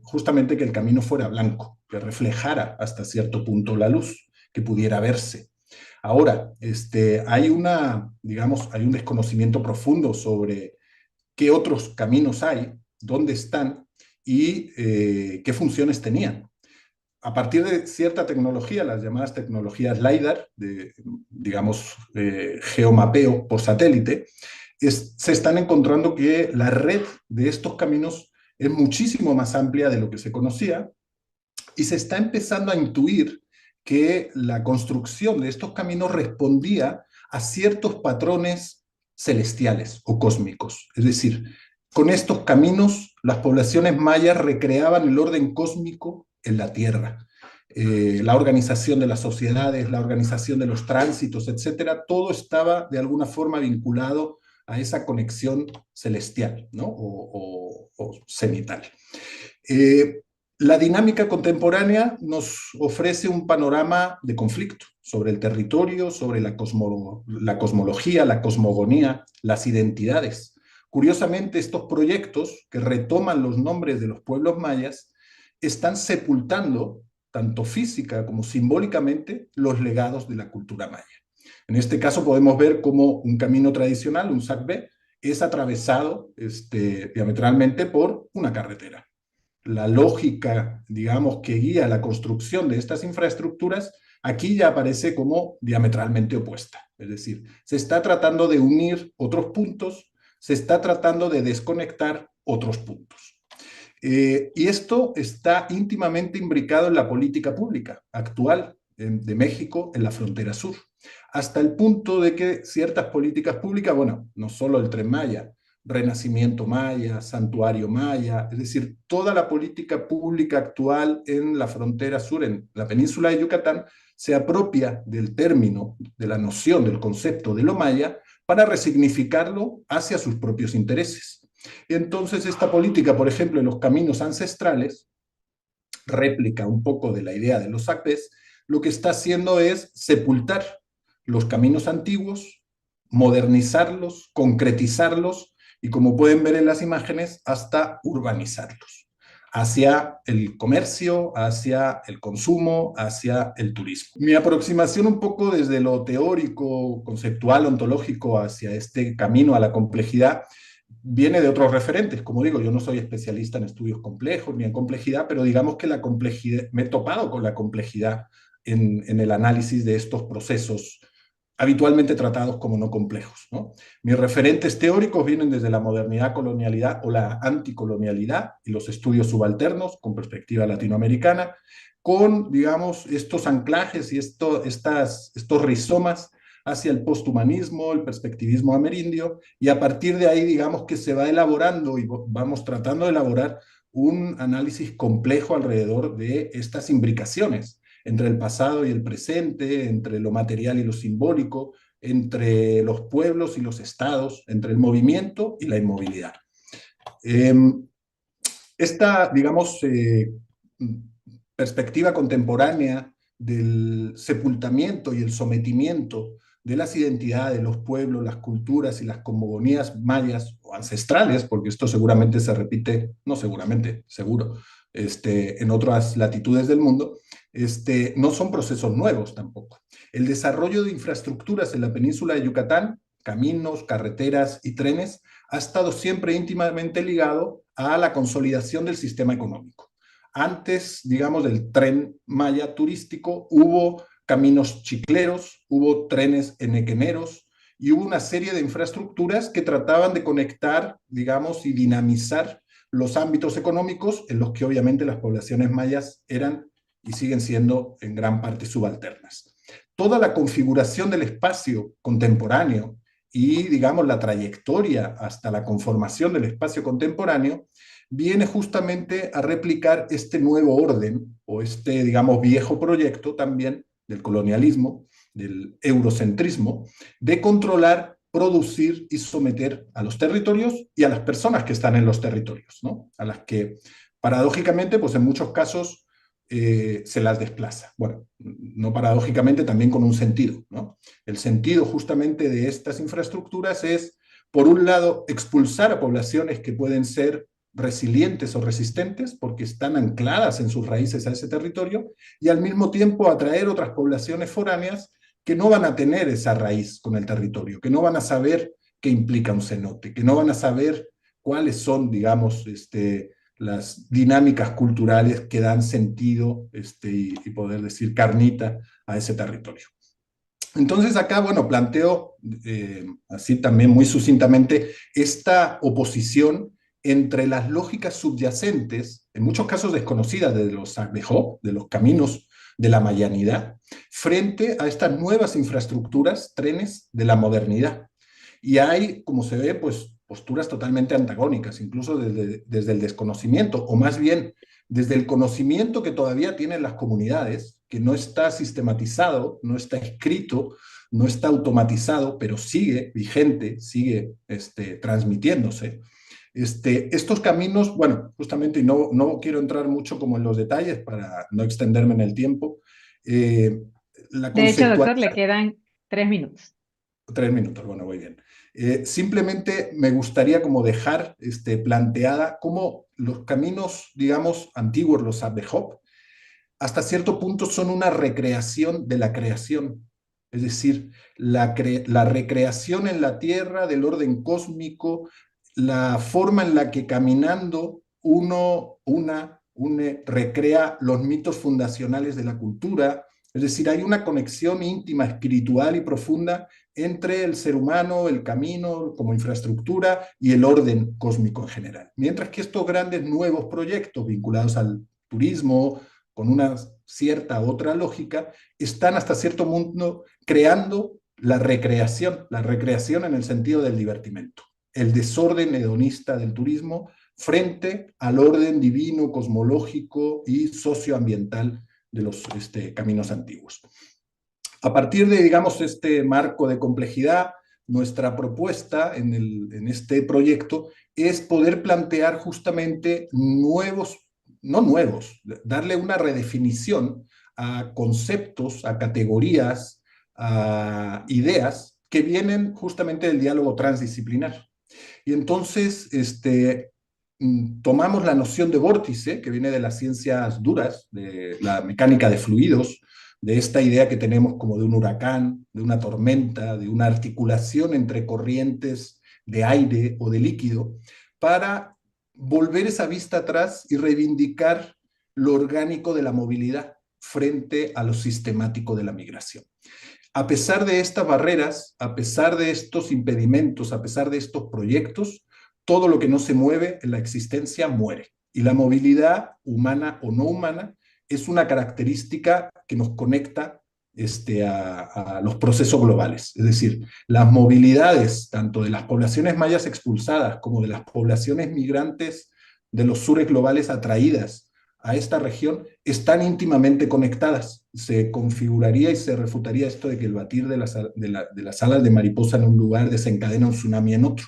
justamente que el camino fuera blanco, que reflejara hasta cierto punto la luz, que pudiera verse. Ahora, digamos, hay un desconocimiento profundo sobre qué otros caminos hay, dónde están y qué funciones tenían. A partir de cierta tecnología, las llamadas tecnologías LiDAR, digamos, geomapeo por satélite, se están encontrando que la red de estos caminos es muchísimo más amplia de lo que se conocía, y se está empezando a intuir que la construcción de estos caminos respondía a ciertos patrones celestiales o cósmicos. Es decir, con estos caminos las poblaciones mayas recreaban el orden cósmico en la Tierra. La organización de las sociedades, la organización de los tránsitos, etcétera, todo estaba de alguna forma vinculado a esa conexión celestial, ¿no? o cenital. La dinámica contemporánea nos ofrece un panorama de conflicto sobre el territorio, sobre la cosmología, la cosmogonía, las identidades. Curiosamente, estos proyectos que retoman los nombres de los pueblos mayas están sepultando, tanto física como simbólicamente, los legados de la cultura maya. En este caso podemos ver cómo un camino tradicional, un SACB, es atravesado diametralmente por una carretera. La lógica, digamos, que guía la construcción de estas infraestructuras, aquí ya aparece como diametralmente opuesta. Es decir, se está tratando de unir otros puntos, se está tratando de desconectar otros puntos. Y esto está íntimamente imbricado en la política pública actual de México en la frontera sur, hasta el punto de que ciertas políticas públicas, bueno, no solo el Tren Maya, Renacimiento Maya, Santuario Maya, es decir, toda la política pública actual en la frontera sur, en la península de Yucatán, se apropia del término, de la noción, del concepto de lo maya, para resignificarlo hacia sus propios intereses. Y entonces esta política, por ejemplo, en los caminos ancestrales, réplica un poco de la idea de los SACPES, lo que está haciendo es sepultar los caminos antiguos, modernizarlos, concretizarlos, y como pueden ver en las imágenes, hasta urbanizarlos, hacia el comercio, hacia el consumo, hacia el turismo. Mi aproximación un poco desde lo teórico, conceptual, ontológico, hacia este camino a la complejidad, viene de otros referentes. Como digo, yo no soy especialista en estudios complejos ni en complejidad, pero digamos que la complejidad, me he topado con la complejidad en el análisis de estos procesos habitualmente tratados como no complejos, ¿no? Mis referentes teóricos vienen desde la modernidad, colonialidad o la anticolonialidad y los estudios subalternos con perspectiva latinoamericana, con, digamos, estos anclajes y estos rizomas hacia el posthumanismo, el perspectivismo amerindio, y a partir de ahí, digamos, que se va elaborando y vamos tratando de elaborar un análisis complejo alrededor de estas imbricaciones entre el pasado y el presente, entre lo material y lo simbólico, entre los pueblos y los estados, entre el movimiento y la inmovilidad. Esta, digamos, perspectiva contemporánea del sepultamiento y el sometimiento de las identidades, los pueblos, las culturas y las cosmogonías mayas o ancestrales, porque esto seguramente se repite, no seguramente, seguro, en otras latitudes del mundo, no son procesos nuevos tampoco. El desarrollo de infraestructuras en la península de Yucatán, caminos, carreteras y trenes, ha estado siempre íntimamente ligado a la consolidación del sistema económico. Antes, digamos, del tren maya turístico, hubo caminos chicleros, hubo trenes enequeneros y hubo una serie de infraestructuras que trataban de conectar, digamos, y dinamizar los ámbitos económicos en los que obviamente las poblaciones mayas eran y siguen siendo en gran parte subalternas. Toda la configuración del espacio contemporáneo y, digamos, la trayectoria hasta la conformación del espacio contemporáneo viene justamente a replicar este nuevo orden o digamos, viejo proyecto también del colonialismo, del eurocentrismo, de controlar, producir y someter a los territorios y a las personas que están en los territorios, ¿no? A las que, paradójicamente, pues en muchos casos se las desplaza. Bueno, no paradójicamente, también con un sentido, ¿no? El sentido justamente de estas infraestructuras es, por un lado, expulsar a poblaciones que pueden ser resilientes o resistentes porque están ancladas en sus raíces a ese territorio, y al mismo tiempo atraer otras poblaciones foráneas que no van a tener esa raíz con el territorio, que no van a saber qué implica un cenote, que no van a saber cuáles son, digamos, las dinámicas culturales que dan sentido y poder decir carnita a ese territorio. Entonces acá, bueno, planteo así también muy sucintamente esta oposición entre las lógicas subyacentes, en muchos casos desconocidas de los Sablejo, de los caminos de la mayanidad, frente a estas nuevas infraestructuras, trenes de la modernidad. Y hay, como se ve, pues posturas totalmente antagónicas, incluso desde el desconocimiento, o más bien desde el conocimiento que todavía tienen las comunidades, que no está sistematizado, no está escrito, no está automatizado, pero sigue vigente, sigue transmitiéndose. Estos caminos, bueno, justamente, y no quiero entrar mucho como en los detalles para no extenderme en el tiempo. La De hecho, doctor, le conceptualidad... quedan 3 minutos. 3 minutos, bueno, muy bien. Simplemente me gustaría como dejar planteada cómo los caminos, digamos, antiguos, los Sablejo, hasta cierto punto son una recreación de la creación. Es decir, la recreación en la Tierra del orden cósmico, la forma en la que caminando uno recrea los mitos fundacionales de la cultura. Es decir, hay una conexión íntima, espiritual y profunda entre el ser humano, el camino como infraestructura y el orden cósmico en general. Mientras que estos grandes nuevos proyectos vinculados al turismo, con una cierta otra lógica, están hasta cierto punto creando la recreación en el sentido del divertimento, el desorden hedonista del turismo frente al orden divino, cosmológico y socioambiental de los caminos antiguos. A partir de, digamos, este marco de complejidad, nuestra propuesta en este proyecto es poder plantear justamente darle una redefinición a conceptos, a categorías, a ideas que vienen justamente del diálogo transdisciplinar. Y entonces tomamos la noción de vórtice, que viene de las ciencias duras, de la mecánica de fluidos, de esta idea que tenemos como de un huracán, de una tormenta, de una articulación entre corrientes de aire o de líquido, para volver esa vista atrás y reivindicar lo orgánico de la movilidad frente a lo sistemático de la migración. A pesar de estas barreras, a pesar de estos impedimentos, a pesar de estos proyectos, todo lo que no se mueve en la existencia muere. Y la movilidad, humana o no humana, es una característica que nos conecta a los procesos globales. Es decir, las movilidades, tanto de las poblaciones mayas expulsadas como de las poblaciones migrantes de los sures globales atraídas a esta región, están íntimamente conectadas. Se configuraría y se refutaría esto de que el batir de las alas de mariposa en un lugar desencadena un tsunami en otro.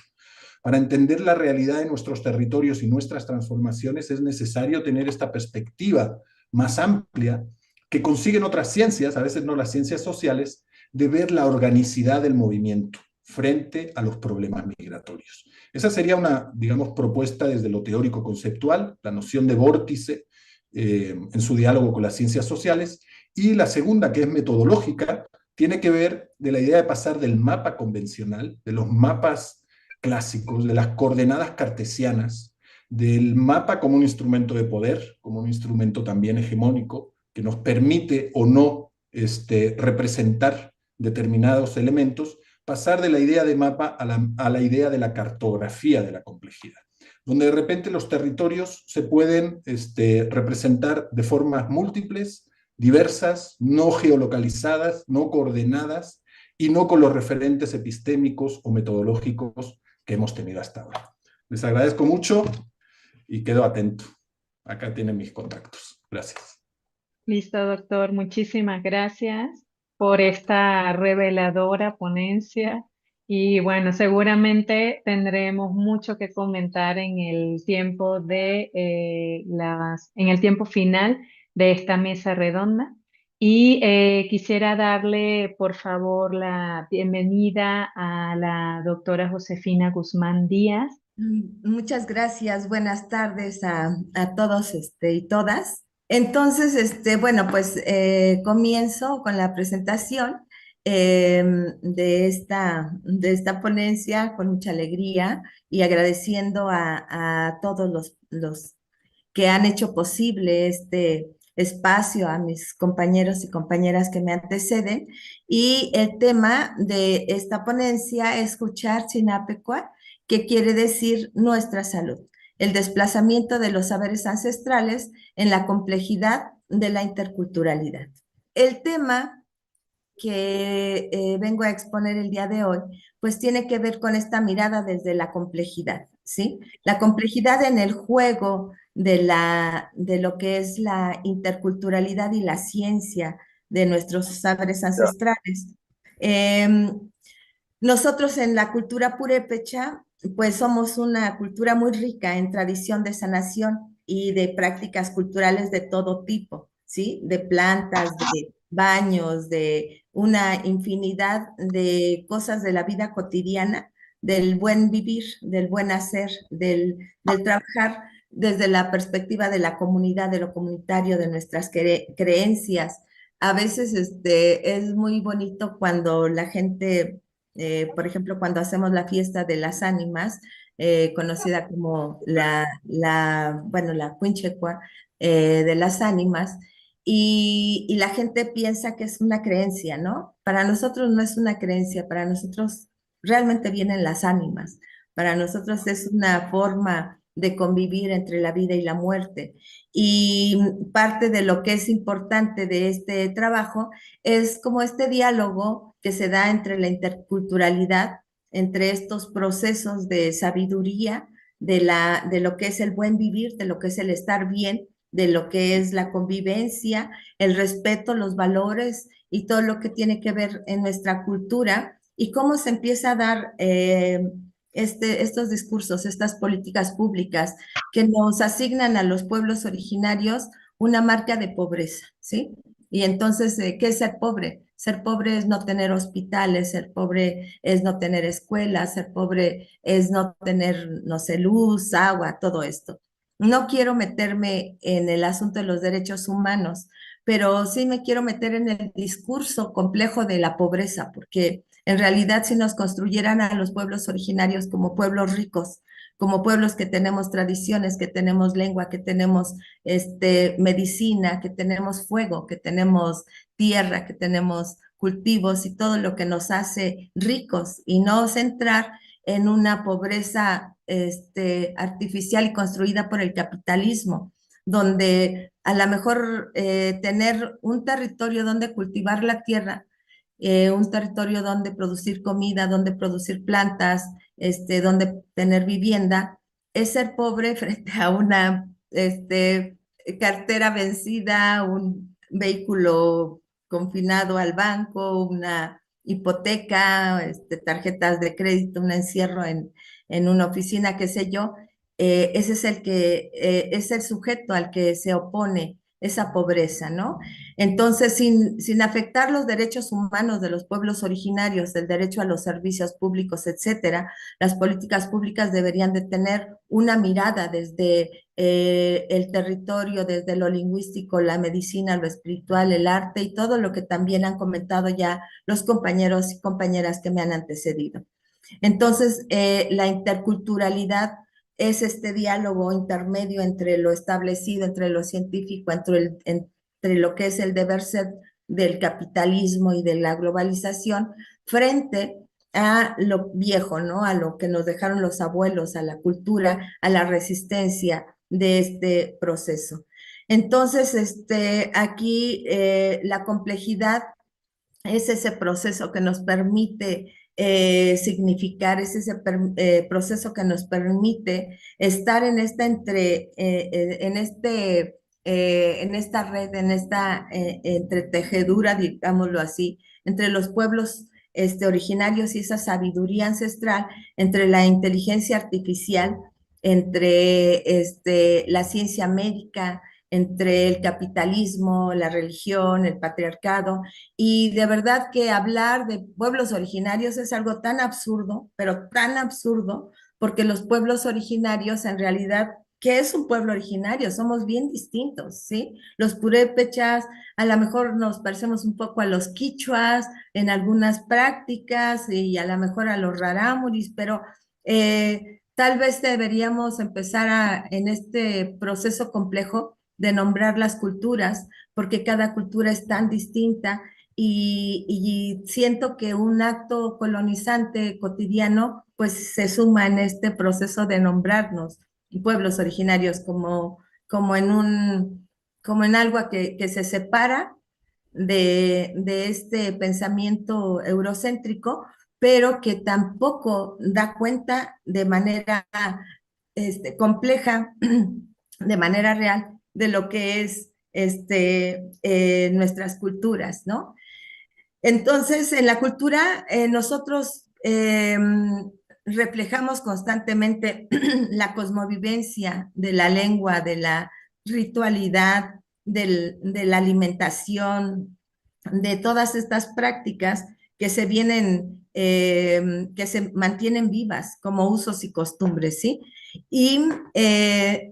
Para entender la realidad de nuestros territorios y nuestras transformaciones es necesario tener esta perspectiva más amplia que consiguen otras ciencias, a veces no las ciencias sociales, de ver la organicidad del movimiento frente a los problemas migratorios. Esa sería una, digamos, propuesta desde lo teórico conceptual, la noción de vórtice en su diálogo con las ciencias sociales, y la segunda, que es metodológica, tiene que ver de la idea de pasar del mapa convencional, de los mapas clásicos, de las coordenadas cartesianas, del mapa como un instrumento de poder, como un instrumento también hegemónico, que nos permite o no representar determinados elementos, pasar de la idea de mapa a la idea de la cartografía de la complejidad, donde de repente los territorios se pueden representar de formas múltiples, diversas, no geolocalizadas, no coordenadas, y no con los referentes epistémicos o metodológicos que hemos tenido hasta ahora. Les agradezco mucho y quedo atento. Acá tienen mis contactos. Gracias. Listo, doctor. Muchísimas gracias por esta reveladora ponencia. Y bueno, seguramente tendremos mucho que comentar en el tiempo en el tiempo final de esta mesa redonda. Y quisiera darle, por favor, la bienvenida a la doctora Josefina Guzmán Díaz. Muchas gracias. Buenas tardes a todos y todas. Entonces, bueno, pues comienzo con la presentación de esta ponencia con mucha alegría y agradeciendo a todos los que han hecho posible este espacio, a mis compañeros y compañeras que me anteceden. Y el tema de esta ponencia es escuchar Chinapecua, que quiere decir nuestra salud, el desplazamiento de los saberes ancestrales en la complejidad de la interculturalidad. El tema que vengo a exponer el día de hoy, pues tiene que ver con esta mirada desde la complejidad, ¿sí? La complejidad en el juego de lo que es la interculturalidad y la ciencia de nuestros saberes ancestrales. Nosotros en la cultura purépecha, pues somos una cultura muy rica en tradición de sanación y de prácticas culturales de todo tipo, ¿sí? De plantas, de baños, de una infinidad de cosas de la vida cotidiana, del buen vivir, del buen hacer, del trabajar desde la perspectiva de la comunidad, de lo comunitario, de nuestras creencias. A veces es muy bonito cuando la gente por ejemplo, cuando hacemos la fiesta de las ánimas, conocida como bueno, la Quinchecua de las ánimas, y la gente piensa que es una creencia, ¿no? Para nosotros no es una creencia, para nosotros realmente vienen las ánimas, para nosotros es una forma de convivir entre la vida y la muerte. Y parte de lo que es importante de este trabajo es como este diálogo que se da entre la interculturalidad, entre estos procesos de sabiduría, de lo que es el buen vivir, de lo que es el estar bien, de lo que es la convivencia, el respeto, los valores y todo lo que tiene que ver en nuestra cultura y cómo se empieza a dar estos discursos, estas políticas públicas que nos asignan a los pueblos originarios una marca de pobreza, ¿sí? Y entonces, ¿qué es ser pobre? Ser pobre es no tener hospitales, ser pobre es no tener escuelas, ser pobre es no tener, no sé, luz, agua, todo esto. No quiero meterme en el asunto de los derechos humanos, pero sí me quiero meter en el discurso complejo de la pobreza, porque en realidad si nos construyeran a los pueblos originarios como pueblos ricos, como pueblos que tenemos tradiciones, que tenemos lengua, que tenemos medicina, que tenemos fuego, que tenemos tierra, que tenemos cultivos y todo lo que nos hace ricos y no centrar en una pobreza artificial y construida por el capitalismo, donde a lo mejor tener un territorio donde cultivar la tierra, un territorio donde producir comida, donde producir plantas, donde tener vivienda, es ser pobre frente a una cartera vencida, un vehículo confinado al banco, una hipoteca, tarjetas de crédito, un encierro en una oficina, qué sé yo. Ese es es el sujeto al que se opone esa pobreza, ¿no? Entonces, sin afectar los derechos humanos de los pueblos originarios, el derecho a los servicios públicos, etcétera, las políticas públicas deberían de tener una mirada desde el territorio, desde lo lingüístico, la medicina, lo espiritual, el arte y todo lo que también han comentado ya los compañeros y compañeras que me han antecedido. Entonces, la interculturalidad es este diálogo intermedio entre lo establecido, entre lo científico, entre lo que es el deber ser del capitalismo y de la globalización frente a lo viejo, ¿no? A lo que nos dejaron los abuelos, a la cultura, a la resistencia de este proceso. Entonces, aquí la complejidad es ese proceso que nos permite significar, es ese proceso que nos permite estar en en esta red, en esta entretejedura, digámoslo así, entre los pueblos originarios y esa sabiduría ancestral, entre la inteligencia artificial, entre la ciencia médica, entre el capitalismo, la religión, el patriarcado, y de verdad que hablar de pueblos originarios es algo tan absurdo, pero tan absurdo, porque los pueblos originarios en realidad, ¿qué es un pueblo originario? Somos bien distintos, ¿sí? Los purépechas, a lo mejor nos parecemos un poco a los quichuas en algunas prácticas y a lo mejor a los rarámuris, pero tal vez deberíamos empezar en este proceso complejo de nombrar las culturas, porque cada cultura es tan distinta y siento que un acto colonizante cotidiano pues se suma en este proceso de nombrarnos pueblos originarios como como en algo que se separa de este pensamiento eurocéntrico, pero que tampoco da cuenta de manera compleja, de manera real, de lo que es nuestras culturas, ¿no? Entonces, en la cultura, nosotros reflejamos constantemente la cosmovivencia de la lengua, de la ritualidad, de la alimentación, de todas estas prácticas que se vienen, que se mantienen vivas como usos y costumbres, ¿sí? Y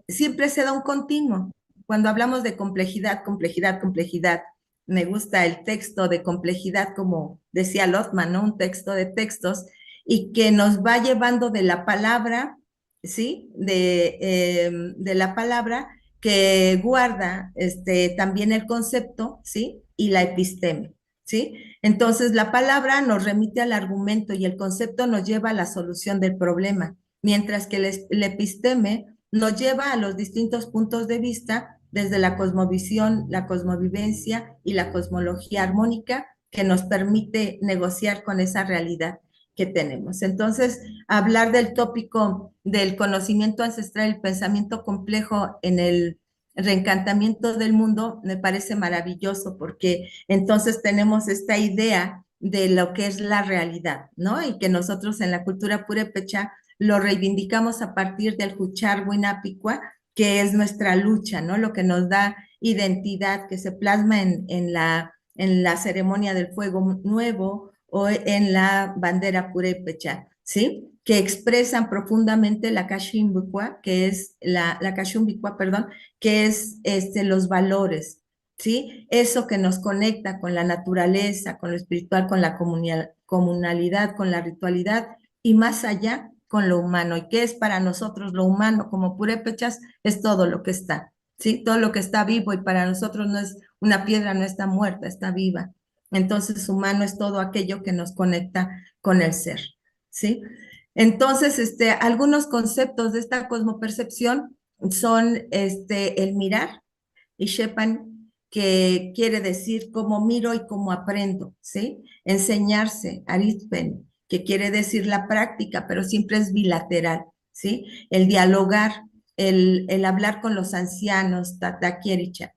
siempre se da un continuo. Cuando hablamos de complejidad, complejidad, complejidad, me gusta el texto de complejidad, como decía Lotman, ¿no? Un texto de textos, y que nos va llevando de la palabra, ¿sí? De la palabra que guarda también el concepto, ¿sí? Y la episteme, ¿sí? Entonces, la palabra nos remite al argumento y el concepto nos lleva a la solución del problema, mientras que el episteme nos lleva a los distintos puntos de vista desde la cosmovisión, la cosmovivencia y la cosmología armónica que nos permite negociar con esa realidad que tenemos. Entonces, hablar del tópico del conocimiento ancestral, el pensamiento complejo en el reencantamiento del mundo, me parece maravilloso porque entonces tenemos esta idea de lo que es la realidad, ¿no? Y que nosotros en la cultura purépecha lo reivindicamos a partir del Juchar Huinapicua, que es nuestra lucha, ¿no? Lo que nos da identidad, que se plasma en la ceremonia del fuego nuevo o en la bandera purépecha, ¿sí? Que expresan profundamente la Kashumbikwa, que es la Kashumbikwa, perdón, que es los valores, ¿sí? Eso que nos conecta con la naturaleza, con lo espiritual, con la comunalidad, con la ritualidad y más allá con lo humano. ¿Y qué es para nosotros lo humano? Como purépechas es todo lo que está, ¿sí? Todo lo que está vivo y para nosotros no es una piedra, no está muerta, está viva. Entonces, humano es todo aquello que nos conecta con el ser, ¿sí? Entonces, algunos conceptos de esta cosmopercepción son el mirar, y Shepan, que quiere decir cómo miro y cómo aprendo, ¿sí? Enseñarse, Aritpen, que quiere decir la práctica, pero siempre es bilateral, ¿sí? El dialogar, el hablar con los ancianos, Tataquiericha.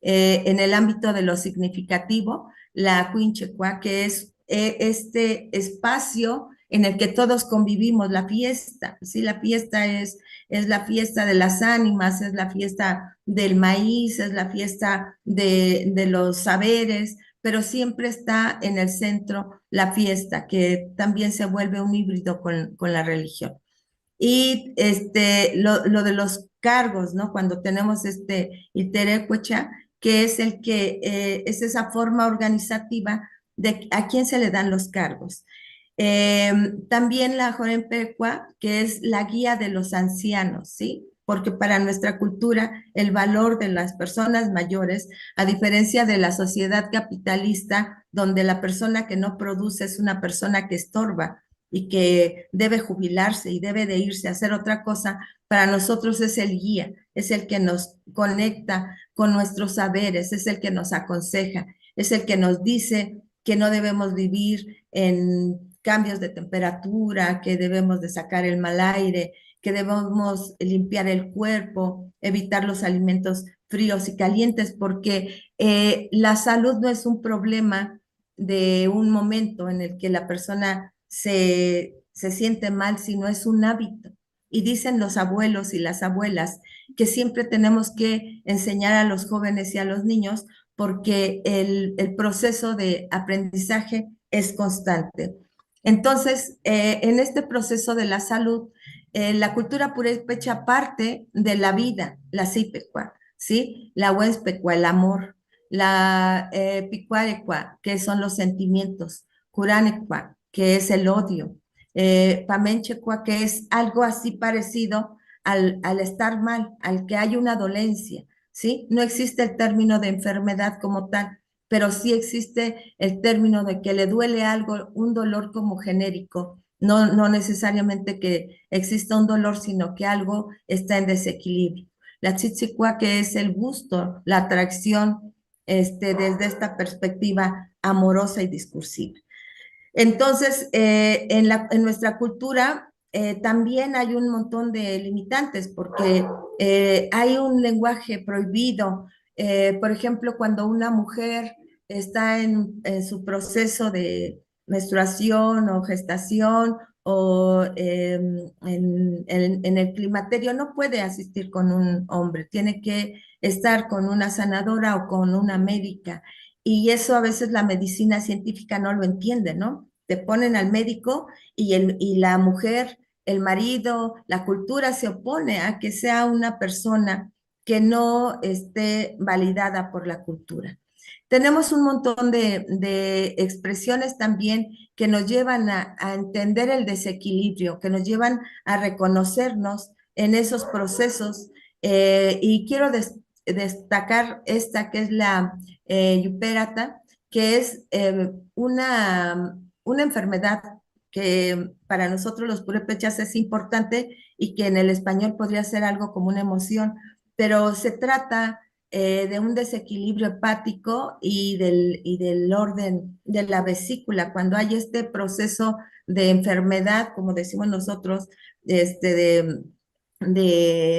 En el ámbito de lo significativo, la Quinchecua, que es este espacio en el que todos convivimos, la fiesta, ¿sí? La fiesta es la fiesta de las ánimas, es la fiesta del maíz, es la fiesta de los saberes, pero siempre está en el centro la fiesta, que también se vuelve un híbrido con la religión. Y lo de los cargos, ¿no? Cuando tenemos iterecuecha, que es es esa forma organizativa de a quién se le dan los cargos. También la Jorempecua, que es la guía de los ancianos, ¿sí? Porque para nuestra cultura el valor de las personas mayores, a diferencia de la sociedad capitalista, donde la persona que no produce es una persona que estorba y que debe jubilarse y debe de irse a hacer otra cosa, para nosotros es el guía, es el que nos conecta con nuestros saberes, es el que nos aconseja, es el que nos dice que no debemos vivir en cambios de temperatura, que debemos de sacar el mal aire, que debemos limpiar el cuerpo, evitar los alimentos fríos y calientes, porque la salud no es un problema de un momento en el que la persona se siente mal, sino es un hábito. Y dicen los abuelos y las abuelas que siempre tenemos que enseñar a los jóvenes y a los niños porque el proceso de aprendizaje es constante. Entonces, en este proceso de la salud, la cultura purépecha parte de la vida, la sipecua, ¿sí? La huenspecua, el amor, la picuarecua, que son los sentimientos, curanecua, que es el odio, pamenchecua, que es algo así parecido al estar mal, al que hay una dolencia, ¿sí? No existe el término de enfermedad como tal, pero sí existe el término de que le duele algo, un dolor como genérico, no necesariamente que exista un dolor, sino que algo está en desequilibrio. La tzitzicua, que es el gusto, la atracción, desde esta perspectiva amorosa y discursiva. Entonces, en nuestra cultura también hay un montón de limitantes porque hay un lenguaje prohibido. Por ejemplo, cuando una mujer está en su proceso de menstruación o gestación o en el climaterio, no puede asistir con un hombre, tiene que estar con una sanadora o con una médica. Y eso a veces la medicina científica no lo entiende, ¿no? Te ponen al médico y la mujer, el marido, la cultura se opone a que sea una persona que no esté validada por la cultura. Tenemos un montón de expresiones también que nos llevan a entender el desequilibrio, que nos llevan a reconocernos en esos procesos. Y quiero destacar esta que es la Yuperata, que es una enfermedad que para nosotros los purépechas es importante y que en el español podría ser algo como una emoción, pero se trata de un desequilibrio hepático y del orden de la vesícula. Cuando hay este proceso de enfermedad, como decimos nosotros, de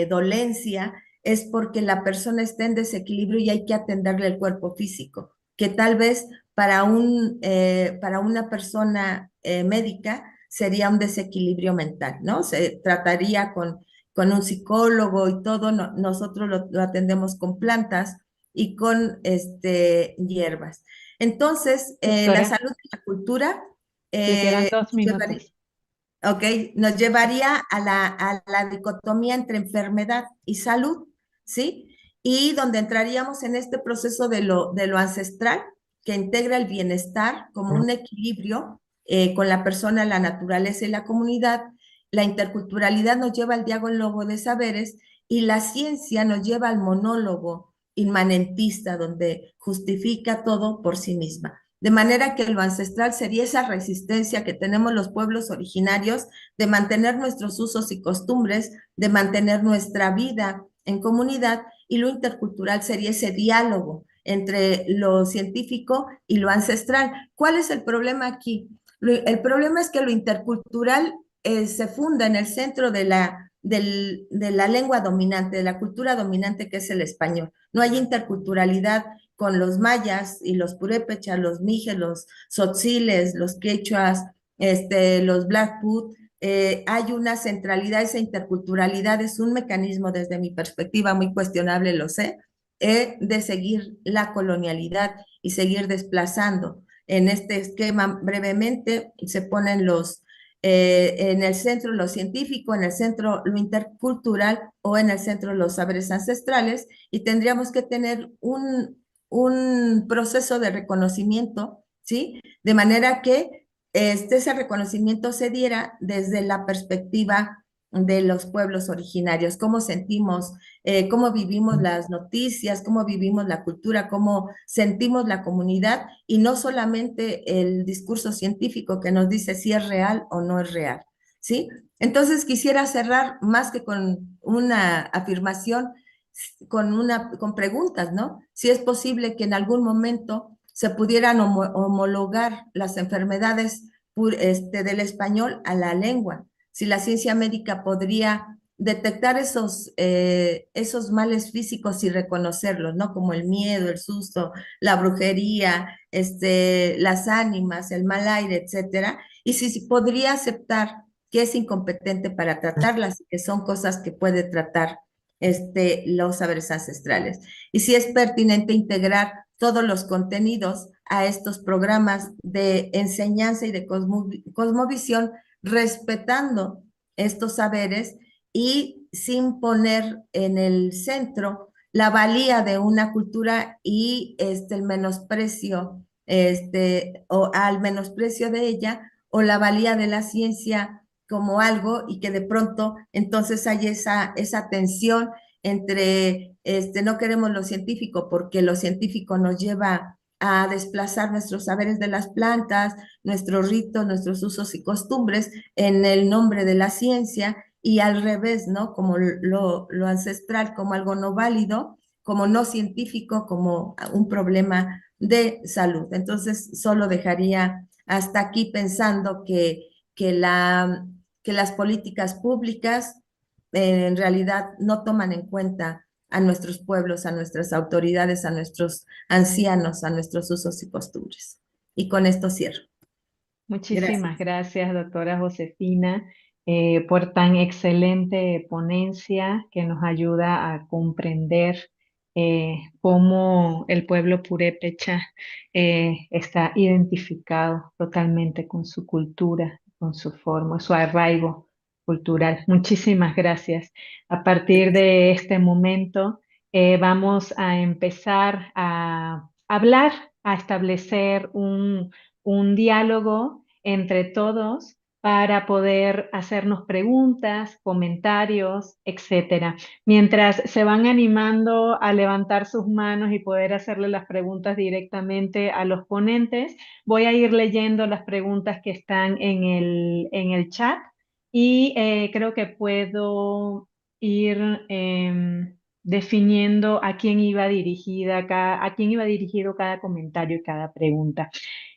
dolencia, es porque la persona está en desequilibrio y hay que atenderle el cuerpo físico, que tal vez para una persona médica sería un desequilibrio mental, ¿no? Se trataría con un psicólogo y todo, nosotros lo atendemos con plantas y con hierbas. Entonces, la salud y la cultura te quedan 2 llevaría, minutos. ok, nos llevaría a la dicotomía entre enfermedad y salud, ¿sí? Y donde entraríamos en este proceso de lo ancestral, que integra el bienestar como un equilibrio con la persona, la naturaleza y la comunidad. La interculturalidad nos lleva al diálogo de saberes y la ciencia nos lleva al monólogo inmanentista, donde justifica todo por sí misma. De manera que lo ancestral sería esa resistencia que tenemos los pueblos originarios de mantener nuestros usos y costumbres, de mantener nuestra vida en comunidad, y lo intercultural sería ese diálogo entre lo científico y lo ancestral. ¿Cuál es el problema aquí? El problema es que lo intercultural se funda en el centro de la lengua dominante, de la cultura dominante que es el español. No hay interculturalidad con los mayas y los purépechas, los mijes, los tzotziles, los quechuas, los blackfoot. Hay una centralidad, esa interculturalidad es un mecanismo desde mi perspectiva muy cuestionable, lo sé, de seguir la colonialidad y seguir desplazando. En este esquema brevemente se ponen en el centro lo científico, en el centro lo intercultural o en el centro los saberes ancestrales, y tendríamos que tener un proceso de reconocimiento, ¿sí? De manera que ese reconocimiento se diera desde la perspectiva de los pueblos originarios, cómo sentimos, cómo vivimos las noticias, cómo vivimos la cultura, cómo sentimos la comunidad, y no solamente el discurso científico que nos dice si es real o no es real, ¿sí? Entonces quisiera cerrar más que con una afirmación, con preguntas, ¿no? Si es posible que en algún momento se pudieran homologar las enfermedades del español a la lengua, si la ciencia médica podría detectar esos males físicos y reconocerlos, ¿no? Como el miedo, el susto, la brujería, las ánimas, el mal aire, etcétera. Y si podría aceptar que es incompetente para tratarlas, que son cosas que puede tratar los saberes ancestrales. Y si es pertinente integrar todos los contenidos a estos programas de enseñanza y de cosmovisión, respetando estos saberes y sin poner en el centro la valía de una cultura y el menosprecio, o al menosprecio de ella, o la valía de la ciencia como algo, y que de pronto entonces hay esa tensión entre, no queremos lo científico porque lo científico nos lleva a desplazar nuestros saberes de las plantas, nuestros ritos, nuestros usos y costumbres en el nombre de la ciencia, y al revés, ¿no? Como lo ancestral como algo no válido, como no científico, como un problema de salud. Entonces, solo dejaría hasta aquí pensando que las políticas públicas en realidad no toman en cuenta a nuestros pueblos, a nuestras autoridades, a nuestros ancianos, a nuestros usos y costumbres. Y con esto cierro. Muchísimas Gracias. gracias, doctora Josefina, por tan excelente ponencia que nos ayuda a comprender cómo el pueblo purépecha está identificado totalmente con su cultura, con su forma, su arraigo cultural. Muchísimas gracias. A partir de este momento vamos a empezar a hablar, a establecer un diálogo entre todos para poder hacernos preguntas, comentarios, etcétera. Mientras se van animando a levantar sus manos y poder hacerle las preguntas directamente a los ponentes, voy a ir leyendo las preguntas que están en el chat y creo que puedo ir definiendo a quién iba dirigida a quién iba dirigido cada comentario y cada pregunta.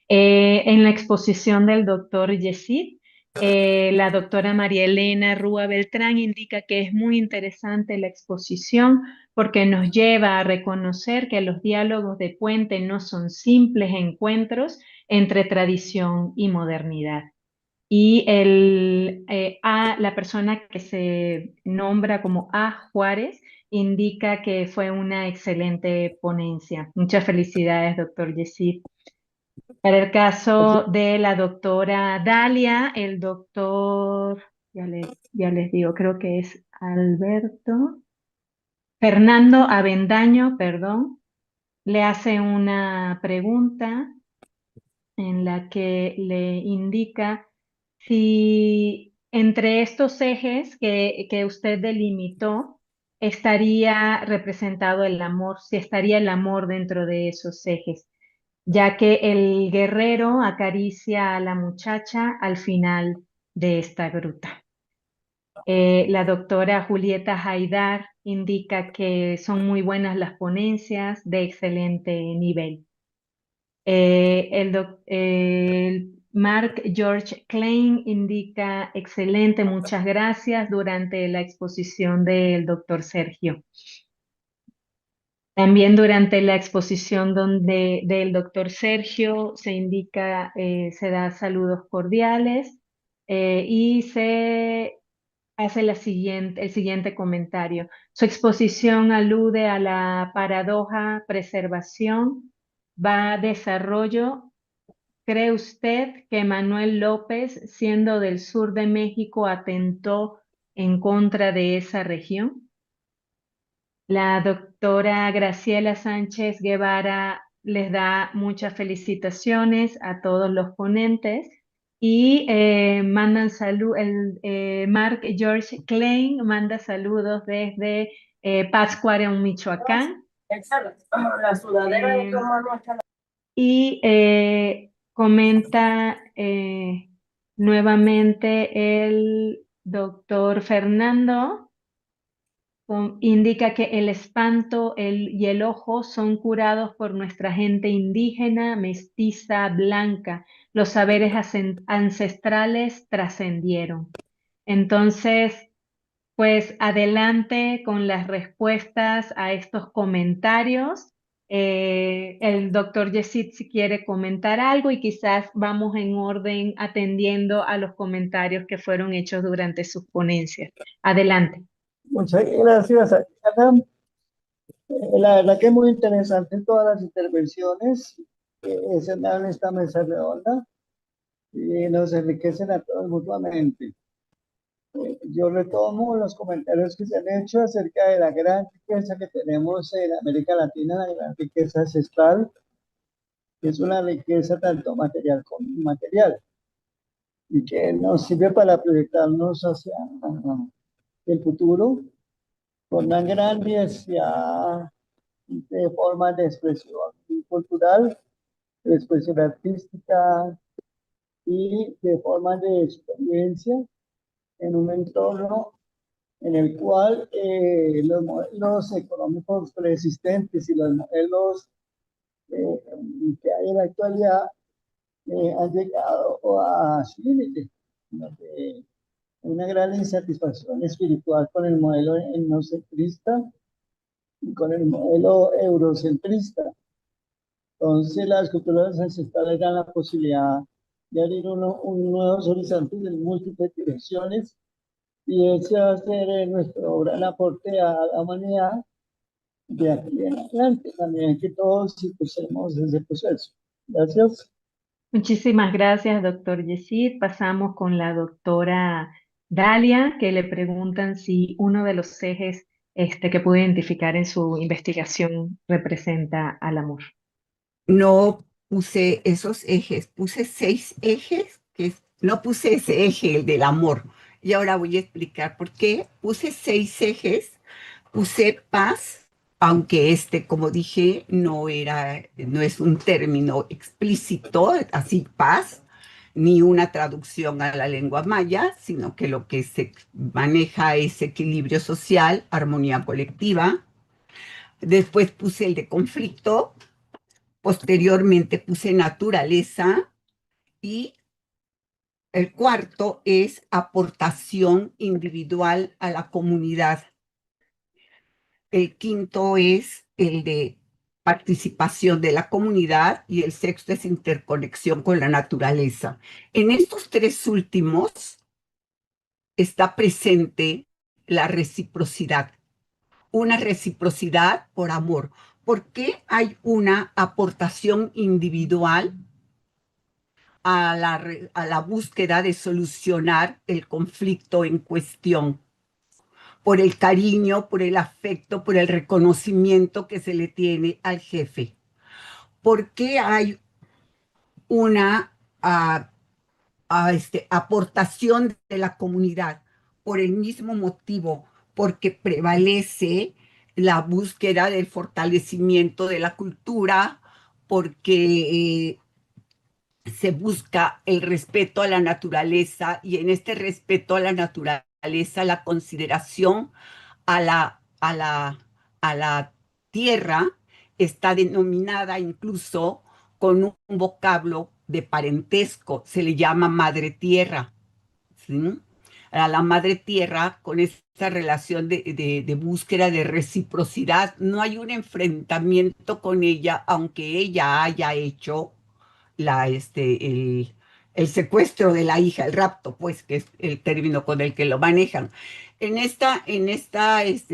En la exposición del doctor Yesid, la doctora María Elena Rúa Beltrán indica que es muy interesante la exposición porque nos lleva a reconocer que los diálogos de puente no son simples encuentros entre tradición y modernidad. Y la persona que se nombra como A. Juárez indica que fue una excelente ponencia. Muchas felicidades, doctor Yesid. Para el caso de la doctora Dalia, el doctor, ya les digo, creo que es Fernando Avendaño, perdón, le hace una pregunta en la que le indica si entre estos ejes que usted delimitó estaría representado el amor, si estaría el amor dentro de esos ejes, ya que el guerrero acaricia a la muchacha al final de esta gruta. La doctora Julieta Haidar indica que son muy buenas las ponencias de excelente nivel. El Mark George Klein indica excelente, muchas gracias durante la exposición del doctor Sergio. También durante la exposición del doctor Sergio se indica, se da saludos cordiales y se hace el siguiente comentario. Su exposición alude a la paradoja preservación, va a desarrollo. ¿Cree usted que Manuel López, siendo del sur de México, atentó en contra de esa región? La doctora Graciela Sánchez Guevara les da muchas felicitaciones a todos los ponentes y mandan Mark George Klein manda saludos desde Pátzcuaro, Michoacán. La sudadera Eh, y comenta nuevamente el doctor Fernando. Indica que el espanto y el ojo son curados por nuestra gente indígena, mestiza, blanca. Los saberes ancestrales trascendieron. Entonces, Pues adelante con las respuestas a estos comentarios. El doctor Yesid si quiere comentar algo y quizás vamos en orden atendiendo a los comentarios que fueron hechos durante sus ponencias. Adelante. Muchas gracias, Ana. La verdad que es muy interesante todas las intervenciones que se dan en esta mesa redonda y nos enriquecen a todos mutuamente. Yo retomo los comentarios que se han hecho acerca de la gran riqueza que tenemos en América Latina, la gran riqueza ancestral, que es una riqueza tanto material como inmaterial y que nos sirve para proyectarnos hacia el futuro con una gran diversidad de formas de expresión cultural, de expresión artística y de formas de experiencia en un entorno en el cual los modelos económicos preexistentes y los modelos que hay en la actualidad han llegado a su límite. Hay una gran insatisfacción espiritual con el modelo etnocentrista y con el modelo eurocentrista. Entonces, las culturas ancestrales dan la posibilidad de abrir nuevos horizontes en múltiples direcciones y ese va a ser nuestro gran aporte a la humanidad de aquí en adelante, también que todos impulsemos ese proceso. Gracias. Muchísimas gracias, doctor Yesid. Pasamos con la doctora Dalia, que le preguntan si uno de los ejes que pudo identificar en su investigación representa al amor. No puse esos ejes, puse 6 ejes, no puse ese eje, el del amor. Y ahora voy a explicar por qué. Puse 6 ejes, puse paz, aunque como dije, no es un término explícito, así paz, ni una traducción a la lengua maya, sino que lo que se maneja es equilibrio social, armonía colectiva. Después puse el de conflicto. Posteriormente puse naturaleza y el cuarto es aportación individual a la comunidad. El quinto es el de participación de la comunidad y el sexto es interconexión con la naturaleza. En estos 3 últimos está presente la reciprocidad, una reciprocidad por amor. ¿Por qué hay una aportación individual a la búsqueda de solucionar el conflicto en cuestión? Por el cariño, por el afecto, por el reconocimiento que se le tiene al jefe. ¿Por qué hay una aportación de la comunidad? Por el mismo motivo, porque prevalece la búsqueda del fortalecimiento de la cultura, porque se busca el respeto a la naturaleza y en este respeto a la naturaleza la consideración a la tierra está denominada incluso con un vocablo de parentesco, se le llama madre tierra, ¿sí? A la madre tierra con esa relación de búsqueda de reciprocidad, no hay un enfrentamiento con ella, aunque ella haya hecho el secuestro de la hija, el rapto, pues, que es el término con el que lo manejan. En esta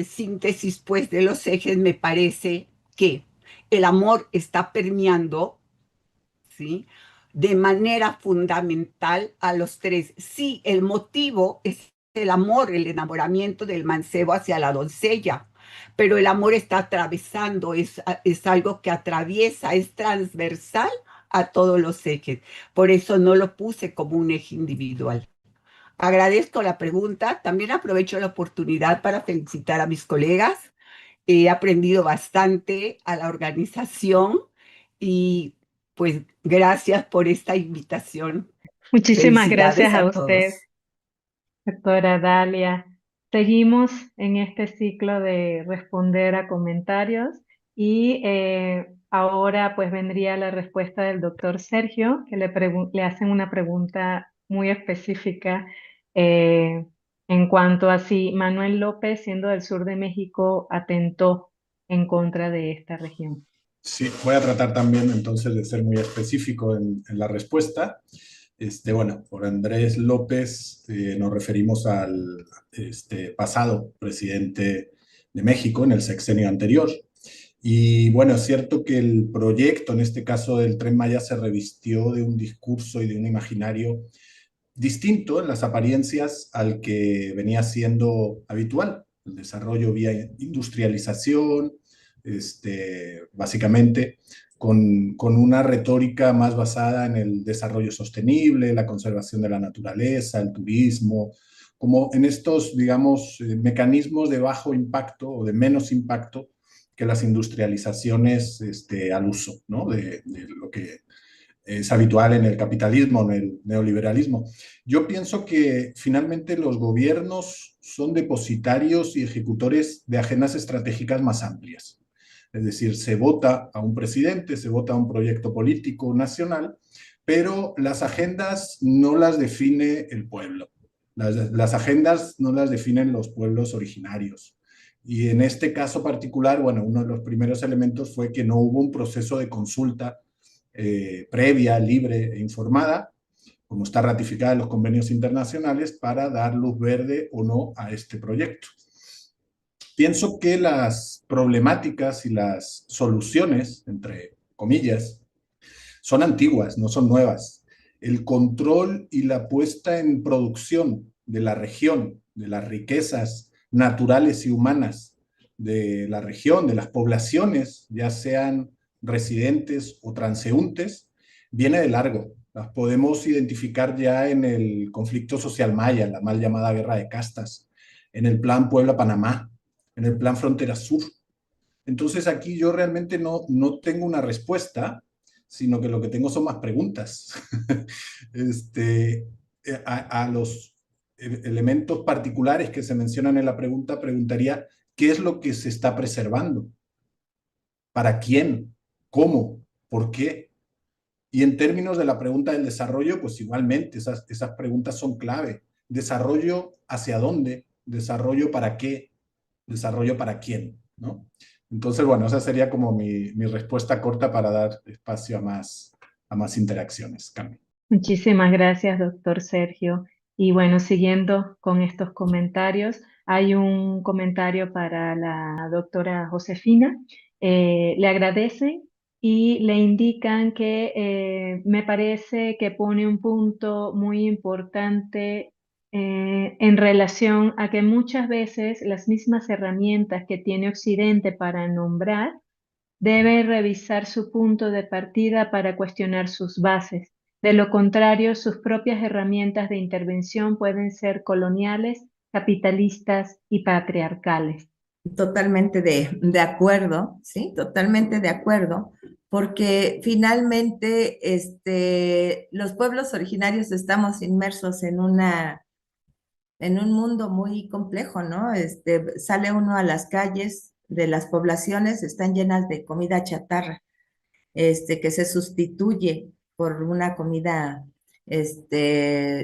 síntesis, pues, de los ejes, me parece que el amor está permeando, ¿sí?, de manera fundamental a los 3. Sí, el motivo es el amor, el enamoramiento del mancebo hacia la doncella, pero el amor está atravesando, es algo que atraviesa, es transversal a todos los ejes. Por eso no lo puse como un eje individual. Agradezco la pregunta. También aprovecho la oportunidad para felicitar a mis colegas. He aprendido bastante a la organización y pues gracias por esta invitación. Muchísimas gracias Felicidades a a usted, todos. doctora Dalia. Seguimos en este ciclo de responder a comentarios y ahora pues vendría la respuesta del doctor Sergio, que le hacen una pregunta muy específica en cuanto a si Manuel López, siendo del sur de México, atentó en contra de esta región. Sí, voy a tratar también entonces de ser muy específico en la respuesta. Bueno, por Andrés López nos referimos al pasado presidente de México en el sexenio anterior. Y bueno, es cierto que el proyecto, en este caso del Tren Maya, se revistió de un discurso y de un imaginario distinto en las apariencias al que venía siendo habitual. El desarrollo vía industrialización, básicamente con una retórica más basada en el desarrollo sostenible, la conservación de la naturaleza, el turismo, como en estos, digamos, mecanismos de bajo impacto o de menos impacto que las industrializaciones al uso, ¿no? de lo que es habitual en el capitalismo, en el neoliberalismo. Yo pienso que finalmente los gobiernos son depositarios y ejecutores de agendas estratégicas más amplias. Es decir, se vota a un presidente, se vota a un proyecto político nacional, pero las agendas no las define el pueblo. Las agendas no las definen los pueblos originarios. Y en este caso particular, bueno, uno de los primeros elementos fue que no hubo un proceso de consulta previa, libre e informada, como está ratificada en los convenios internacionales, para dar luz verde o no a este proyecto. Pienso que las problemáticas y las soluciones, entre comillas, son antiguas, no son nuevas. El control y la puesta en producción de la región, de las riquezas naturales y humanas de la región, de las poblaciones, ya sean residentes o transeúntes, viene de largo. Las podemos identificar ya en el conflicto social maya, la mal llamada guerra de castas, en el plan Puebla-Panamá, en el plan Frontera Sur. Entonces aquí yo realmente no tengo una respuesta, sino que lo que tengo son más preguntas. A los elementos particulares que se mencionan en la pregunta, preguntaría, ¿qué es lo que se está preservando? ¿Para quién? ¿Cómo? ¿Por qué? Y en términos de la pregunta del desarrollo, pues igualmente esas preguntas son clave. ¿Desarrollo hacia dónde? ¿Desarrollo para qué? ¿Desarrollo para quién? ¿No? Entonces, bueno, esa sería como mi respuesta corta para dar espacio a más interacciones. Carmen. Muchísimas gracias, doctor Sergio. Y bueno, siguiendo con estos comentarios, hay un comentario para la doctora Josefina. Le agradecen y le indican que me parece que pone un punto muy importante en relación a que muchas veces las mismas herramientas que tiene Occidente para nombrar debe revisar su punto de partida para cuestionar sus bases. De lo contrario, sus propias herramientas de intervención pueden ser coloniales, capitalistas y patriarcales. Totalmente de acuerdo, ¿sí? Totalmente de acuerdo, porque finalmente los pueblos originarios estamos inmersos en un mundo muy complejo, ¿no? Sale uno a las calles de las poblaciones, están llenas de comida chatarra, que se sustituye por una comida,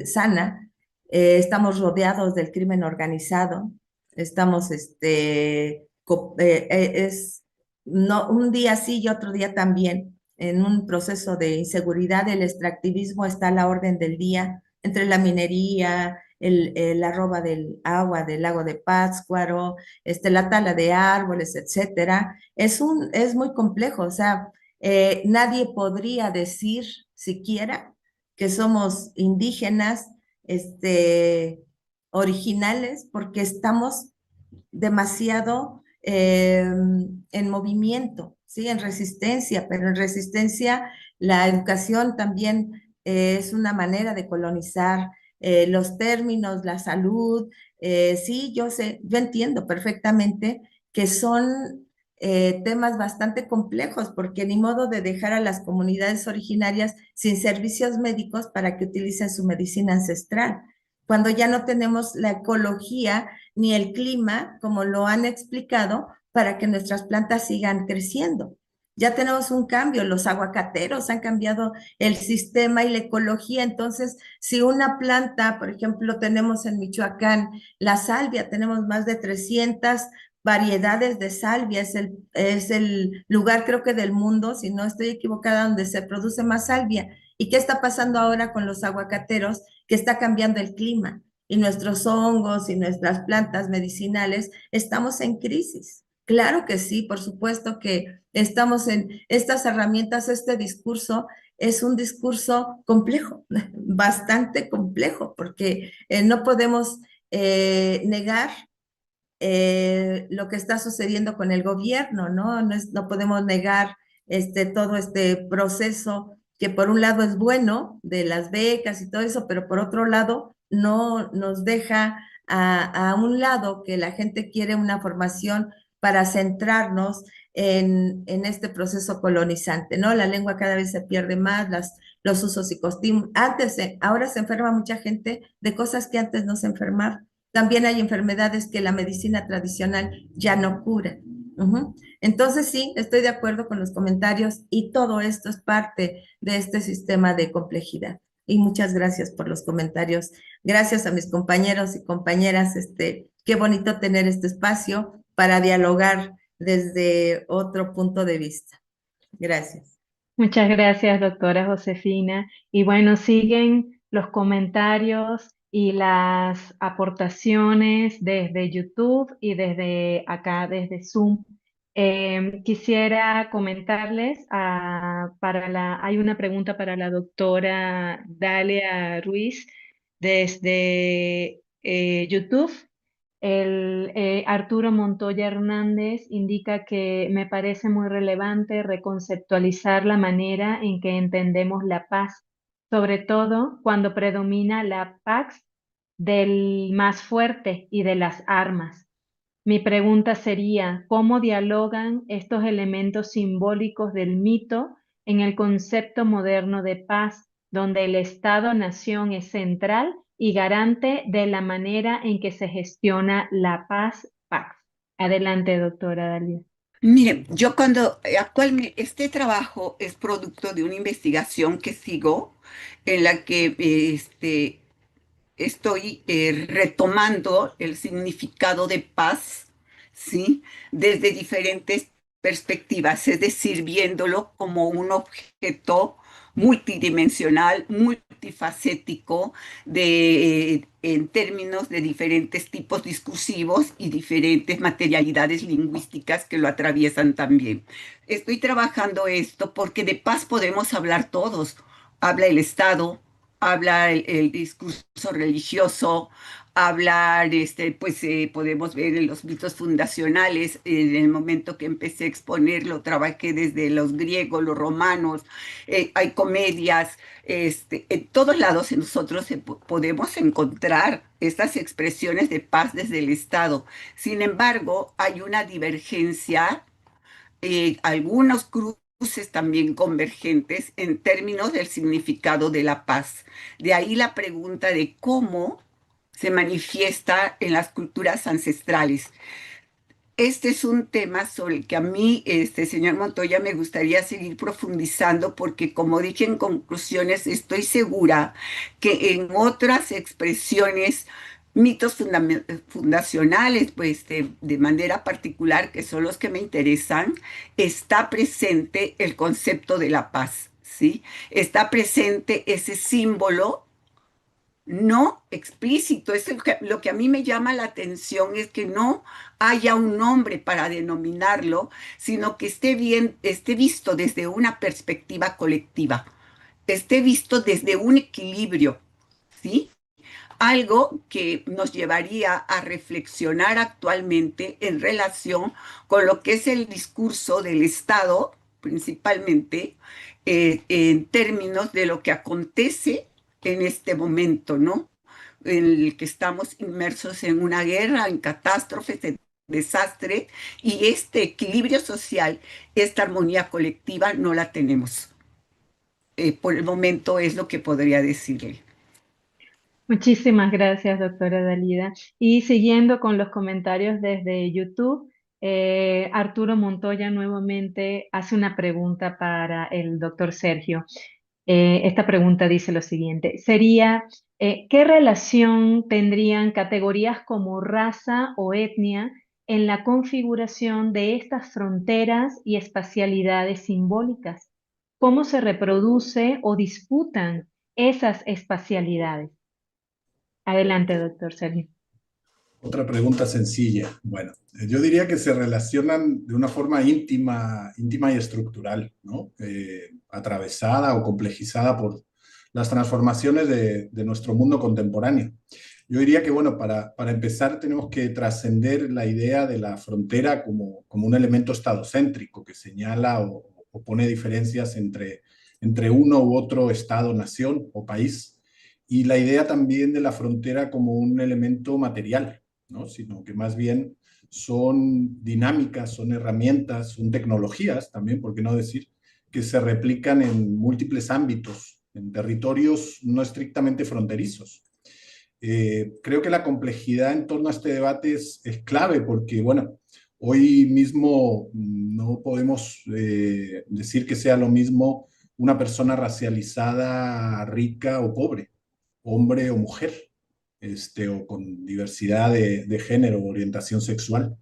sana. Estamos rodeados del crimen organizado, estamos, no, un día sí y otro día también, en un proceso de inseguridad. El extractivismo está a la orden del día, entre la minería, la roba del agua del lago de Pátzcuaro, la tala de árboles, etcétera. Es muy complejo, o sea, nadie podría decir siquiera que somos indígenas, originales, porque estamos demasiado en movimiento, ¿sí? En resistencia, pero en resistencia la educación también es una manera de colonizar los términos, la salud. Sí, yo sé, yo entiendo perfectamente que son temas bastante complejos, porque ni modo de dejar a las comunidades originarias sin servicios médicos para que utilicen su medicina ancestral, cuando ya no tenemos la ecología ni el clima, como lo han explicado, para que nuestras plantas sigan creciendo. Ya tenemos un cambio, los aguacateros han cambiado el sistema y la ecología. Entonces, si una planta, por ejemplo, tenemos en Michoacán la salvia, tenemos más de 300 variedades de salvia, es el lugar creo que del mundo, si no estoy equivocada, donde se produce más salvia. ¿Y qué está pasando ahora con los aguacateros? Que está cambiando el clima y nuestros hongos y nuestras plantas medicinales estamos en crisis. Claro que sí, por supuesto que estamos en estas herramientas, este discurso es un discurso complejo, bastante complejo, porque no podemos negar lo que está sucediendo con el gobierno, ¿no? No podemos negar todo este proceso que por un lado es bueno de las becas y todo eso, pero por otro lado no nos deja a un lado que la gente quiere una formación para centrarnos en este proceso colonizante, ¿no? La lengua cada vez se pierde más, los usos y costumbres. Ahora se enferma mucha gente de cosas que antes no se enfermaban. También hay enfermedades que la medicina tradicional ya no cura. Ujú. Entonces sí, estoy de acuerdo con los comentarios y todo esto es parte de este sistema de complejidad. Y muchas gracias por los comentarios. Gracias a mis compañeros y compañeras. Qué bonito tener este espacio para dialogar desde otro punto de vista. Gracias. Muchas gracias, doctora Josefina. Y bueno, siguen los comentarios y las aportaciones desde YouTube y desde acá, desde Zoom. Quisiera comentarles, hay una pregunta para la doctora Dalia Ruiz desde YouTube. Arturo Montoya Hernández indica que me parece muy relevante reconceptualizar la manera en que entendemos la paz, sobre todo cuando predomina la paz del más fuerte y de las armas. Mi pregunta sería, ¿cómo dialogan estos elementos simbólicos del mito en el concepto moderno de paz, donde el Estado-nación es central y garante de la manera en que se gestiona la paz? Adelante, doctora Dalia. Mire, yo actualmente este trabajo es producto de una investigación que sigo en la que estoy retomando el significado de paz, ¿sí? Desde diferentes perspectivas, es decir, viéndolo como un objeto multidimensional, multifacético, en términos de diferentes tipos discursivos y diferentes materialidades lingüísticas que lo atraviesan también. Estoy trabajando esto porque de paz podemos hablar todos. Habla el Estado, habla el discurso religioso, hablar, podemos ver en los mitos fundacionales. En el momento que empecé a exponerlo, trabajé desde los griegos, los romanos, hay comedias, en todos lados en nosotros podemos encontrar estas expresiones de paz desde el Estado. Sin embargo, hay una divergencia, algunos cruces también convergentes en términos del significado de la paz. De ahí la pregunta de cómo se manifiesta en las culturas ancestrales. Este es un tema sobre el que a mí, señor Montoya, me gustaría seguir profundizando porque, como dije en conclusiones, estoy segura que en otras expresiones, mitos fundacionales, pues de manera particular, que son los que me interesan, está presente el concepto de la paz, ¿sí? Está presente ese símbolo no explícito. Lo que a mí me llama la atención es que no haya un nombre para denominarlo, sino que esté visto desde una perspectiva colectiva, esté visto desde un equilibrio, ¿sí? Algo que nos llevaría a reflexionar actualmente en relación con lo que es el discurso del Estado, principalmente, en términos de lo que acontece en este momento, ¿no? En el que estamos inmersos en una guerra, en catástrofes, en desastre, y este equilibrio social, esta armonía colectiva, no la tenemos. Por el momento es lo que podría decirle. Muchísimas gracias, doctora Dalida. Y siguiendo con los comentarios desde YouTube, Arturo Montoya nuevamente hace una pregunta para el doctor Sergio. Esta pregunta dice lo siguiente, ¿qué relación tendrían categorías como raza o etnia en la configuración de estas fronteras y espacialidades simbólicas? ¿Cómo se reproduce o disputan esas espacialidades? Adelante, doctor Sergio. Otra pregunta sencilla. Bueno, yo diría que se relacionan de una forma íntima y estructural, ¿no? Atravesada o complejizada por las transformaciones de nuestro mundo contemporáneo. Yo diría que, bueno, para empezar tenemos que trascender la idea de la frontera como un elemento estadocéntrico que señala o pone diferencias entre uno u otro estado, nación o país, y la idea también de la frontera como un elemento material, ¿no? Sino que más bien son dinámicas, son herramientas, son tecnologías también, por qué no decir, que se replican en múltiples ámbitos, en territorios no estrictamente fronterizos. Creo que la complejidad en torno a este debate es clave porque, bueno, hoy mismo no podemos decir que sea lo mismo una persona racializada, rica o pobre, hombre o mujer, o con diversidad de género o orientación sexual.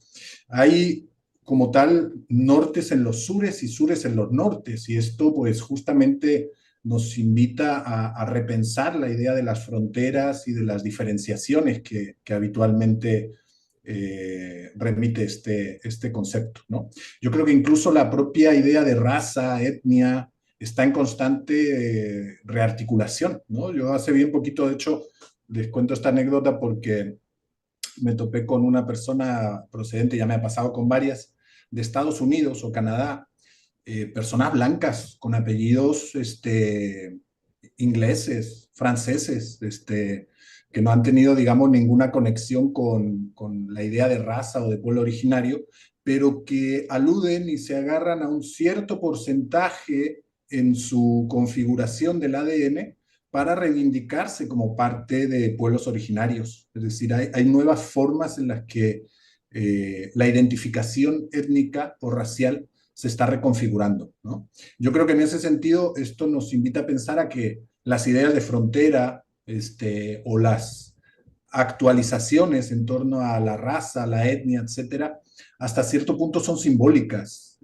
Hay como tal nortes en los sures y sures en los nortes, y esto pues justamente nos invita a repensar la idea de las fronteras y de las diferenciaciones que habitualmente remite este concepto, ¿no? Yo creo que incluso la propia idea de raza, etnia, está en constante rearticulación, ¿no? Yo hace bien poquito, de hecho, les cuento esta anécdota porque me topé con una persona procedente, ya me ha pasado con varias, de Estados Unidos o Canadá, personas blancas con apellidos ingleses, franceses, que no han tenido, digamos, ninguna conexión con la idea de raza o de pueblo originario, pero que aluden y se agarran a un cierto porcentaje en su configuración del ADN para reivindicarse como parte de pueblos originarios. Es decir, hay nuevas formas en las que la identificación étnica o racial se está reconfigurando, ¿no? Yo creo que en ese sentido esto nos invita a pensar a que las ideas de frontera o las actualizaciones en torno a la raza, la etnia, etcétera, hasta cierto punto son simbólicas,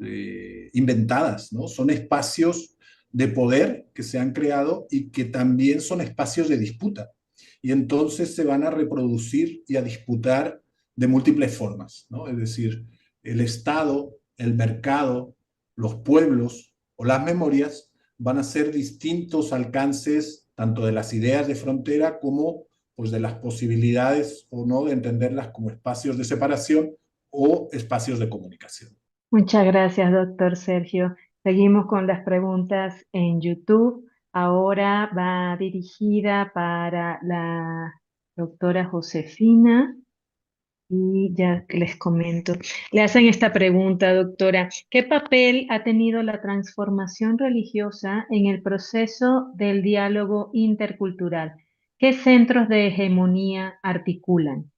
inventadas, ¿no? Son espacios de poder que se han creado y que también son espacios de disputa. Y entonces se van a reproducir y a disputar de múltiples formas, ¿no? Es decir, el Estado, el mercado, los pueblos o las memorias van a ser distintos alcances tanto de las ideas de frontera como pues, de las posibilidades o no de entenderlas como espacios de separación o espacios de comunicación. Muchas gracias, doctor Sergio. Seguimos con las preguntas en YouTube. Ahora va dirigida para la doctora Josefina. Y ya les comento. Le hacen esta pregunta, doctora. ¿Qué papel ha tenido la transformación religiosa en el proceso del diálogo intercultural? ¿Qué centros de hegemonía articulan?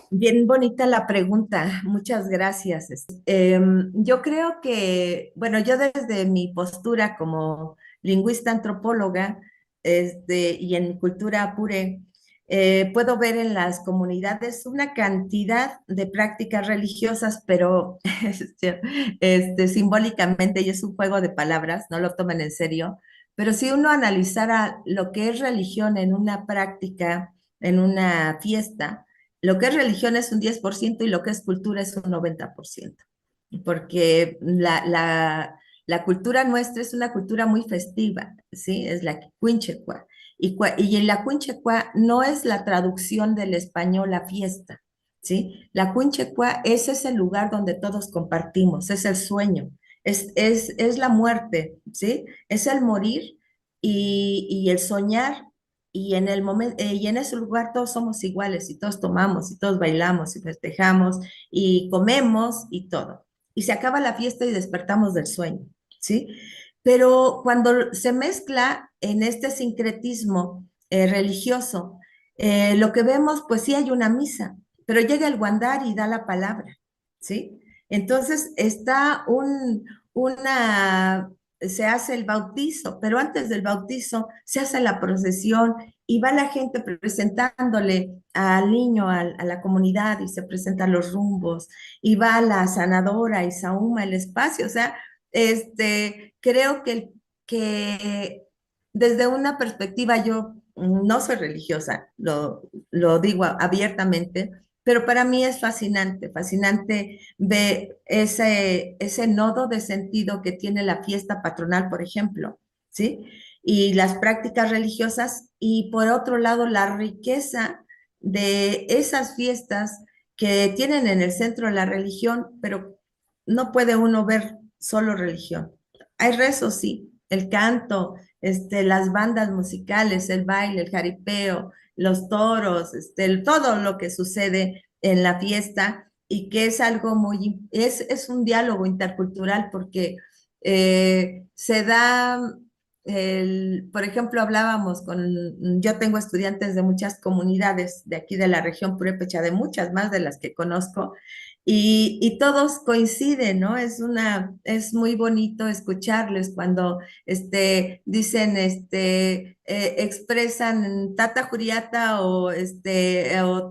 Bien bonita la pregunta, muchas gracias. Yo creo que, bueno, yo desde mi postura como lingüista antropóloga y en mi cultura apure, puedo ver en las comunidades una cantidad de prácticas religiosas, pero simbólicamente, y es un juego de palabras, no lo tomen en serio, pero si uno analizara lo que es religión en una práctica, en una fiesta, lo que es religión es un 10% y lo que es cultura es un 90%, porque la cultura nuestra es una cultura muy festiva, ¿sí? Es la quinchecua. Y en la quinchecua no es la traducción del español a fiesta, ¿sí? La quinchecua es ese lugar donde todos compartimos, es el sueño, es la muerte, ¿sí? Es el morir y el soñar y en el momento, y en ese lugar todos somos iguales y todos tomamos y todos bailamos y festejamos y comemos y todo. Y se acaba la fiesta y despertamos del sueño, ¿sí? Pero cuando se mezcla en este sincretismo religioso, lo que vemos, pues sí hay una misa, pero llega el guandar y da la palabra, ¿sí? Entonces se hace el bautizo, pero antes del bautizo se hace la procesión y va la gente presentándole al niño, a la comunidad, y se presentan los rumbos, y va la sanadora y sahuma el espacio. O sea, creo que desde una perspectiva, yo no soy religiosa, lo digo abiertamente, pero para mí es fascinante, fascinante ver ese nodo de sentido que tiene la fiesta patronal, por ejemplo, ¿sí? Y las prácticas religiosas, y por otro lado, la riqueza de esas fiestas que tienen en el centro la religión, pero no puede uno ver solo religión. Hay rezos, sí, el canto, las bandas musicales, el baile, el jaripeo, los toros, todo lo que sucede en la fiesta, y que es algo es un diálogo intercultural, porque se da, por ejemplo, yo tengo estudiantes de muchas comunidades de aquí de la región purépecha, de muchas más de las que conozco, y todos coinciden, ¿no? Es muy bonito escucharles cuando dicen, expresan Tata Juriata, o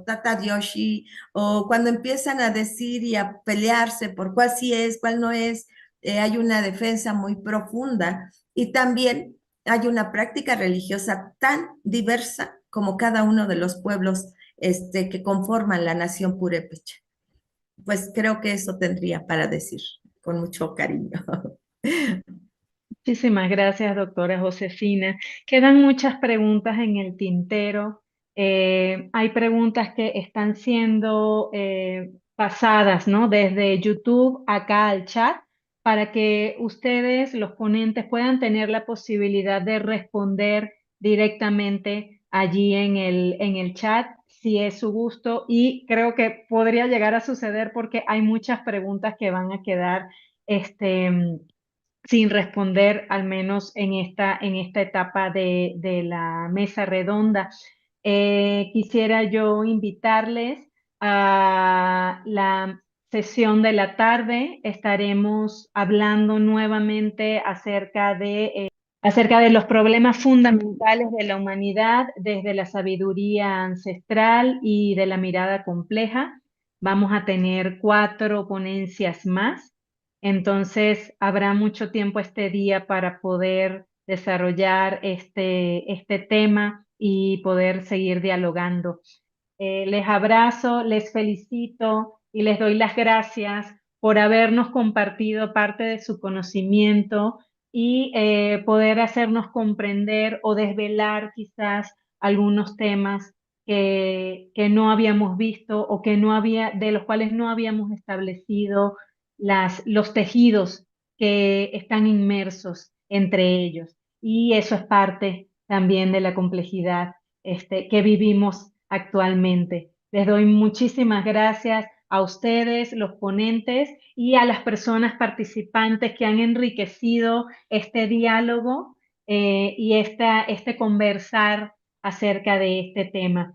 Tata Dioshi, o cuando empiezan a decir y a pelearse por cuál sí es, cuál no es. Hay una defensa muy profunda, y también hay una práctica religiosa tan diversa como cada uno de los pueblos que conforman la nación purépecha. Pues creo que eso tendría para decir, con mucho cariño. Muchísimas gracias, doctora Josefina. Quedan muchas preguntas en el tintero. Hay preguntas que están siendo pasadas, ¿no? Desde YouTube acá al chat, para que ustedes, los ponentes, puedan tener la posibilidad de responder directamente allí en el chat, si es su gusto. Y creo que podría llegar a suceder porque hay muchas preguntas que van a quedar, sin responder, al menos en esta etapa de la mesa redonda. Quisiera yo invitarles a la sesión de la tarde. Estaremos hablando nuevamente acerca de los problemas fundamentales de la humanidad desde la sabiduría ancestral y de la mirada compleja. Vamos a tener 4 ponencias más. Entonces, habrá mucho tiempo este día para poder desarrollar este tema y poder seguir dialogando. Les abrazo, les felicito y les doy las gracias por habernos compartido parte de su conocimiento y poder hacernos comprender o desvelar quizás algunos temas que no habíamos visto o de los cuales no habíamos establecido los tejidos que están inmersos entre ellos. Y eso es parte también de la complejidad que vivimos actualmente. Les doy muchísimas gracias a ustedes, los ponentes, y a las personas participantes que han enriquecido este diálogo y este conversar acerca de este tema.